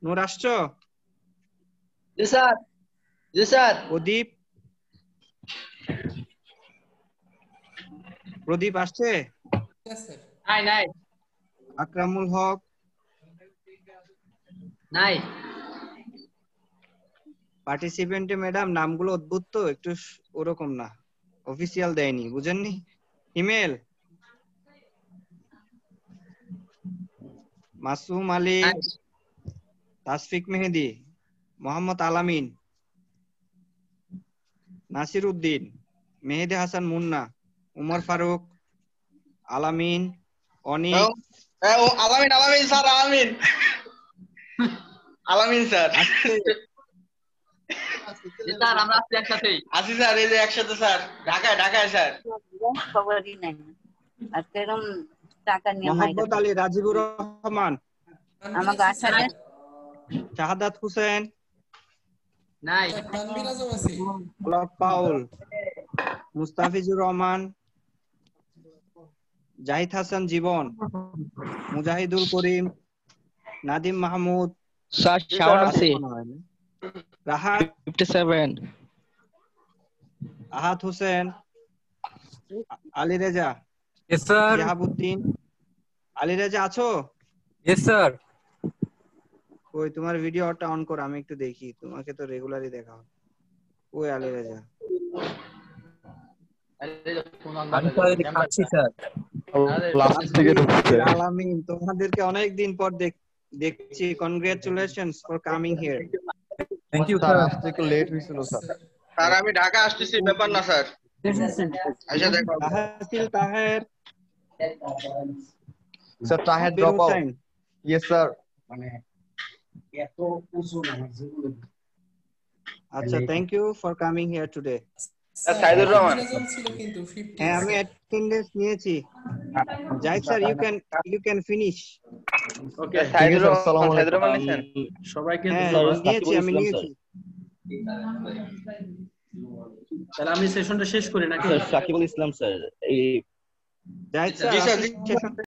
নূর আসছো? জি স্যার, জি স্যার। প্রদীপ আসছে? নাই নাই। আকরামুল হক নাই। পার্টিসিপেন্টে ম্যাডাম নামগুলো অদ্ভুত তো, একটু ওরকম না, অফিসিয়াল দেয়নি, বুঝেননি? ইমেল মাসুম আলী, তাসফিক মেহেদি, মোহাম্মদ আলামিন, নাসির উদ্দিন, মেহেদি হাসান মুন্না, উমর ফারুক, আলামিন, অনিক, আলামিন স্যার, আলামিন স্যার। স্যার আমরা আছি একসাথে। আছি স্যার, এই যে একসাথে স্যার, ঢাকায় স্যার। খবরই নাই আজকে এরকম টাকা নিয়ে মোহাম্মদ আলী, রাজিবুর রহমান, আমাকে 8,000 শাহাদাত হোসেন, নাই তানভীর আজম আছে। পাউল, মুস্তাফিজুর রহমান, জাহিদ হাসান জীবন, মুজাহিদুল করিম, নাদিম মাহমুদ, স্যার শাওন আছে, রাহাত 57, আহাদ হোসেন, আলী রেজা, यस सर, শিহাবুদ্দিন। আলী রেজা আছো? Yes sir. ওই তোমার ভিডিওটা অন করো, আমি একটু দেখি, তোমাকে তো রেগুলারই দেখা হয়। ওই আলী রেজা। আমি তো দেখাচ্ছি স্যার। ক্লাস থেকে ঢুকছে। আলামিন, তোমাদেরকে অনেক দিন পর দেখছি। Congratulations for coming here. Thank you sir sir. আসতে একটু লেট হয়েছিল স্যার। স্যার আমি ঢাকা আসতেছি, ব্যাপার না স্যার। আচ্ছা দেখো Tahasil Taher, sir Taher Abir drop out. Hossain. Yes sir. আচ্ছা, thank you for coming here today. Saidur Rahman. Tanvir Azam ছিল কিন্তু 50 হ্যাঁ, আমি অ্যাটেন্ডেন্স নিয়েছি। Zahid sir, you can finish. Okay, Saidur Rahman, আসসালামু সাইদুর রহমান নিছেন? সবাইকে হ্যাঁ, ধন্যবাদ। আমি নিয়েছি। তাহলে আমি সেশনটা শেষ করি নাকি? স্যার সাকিবুল ইসলাম স্যার, এই জাহিদ জি স্যার, স্যার। আপনি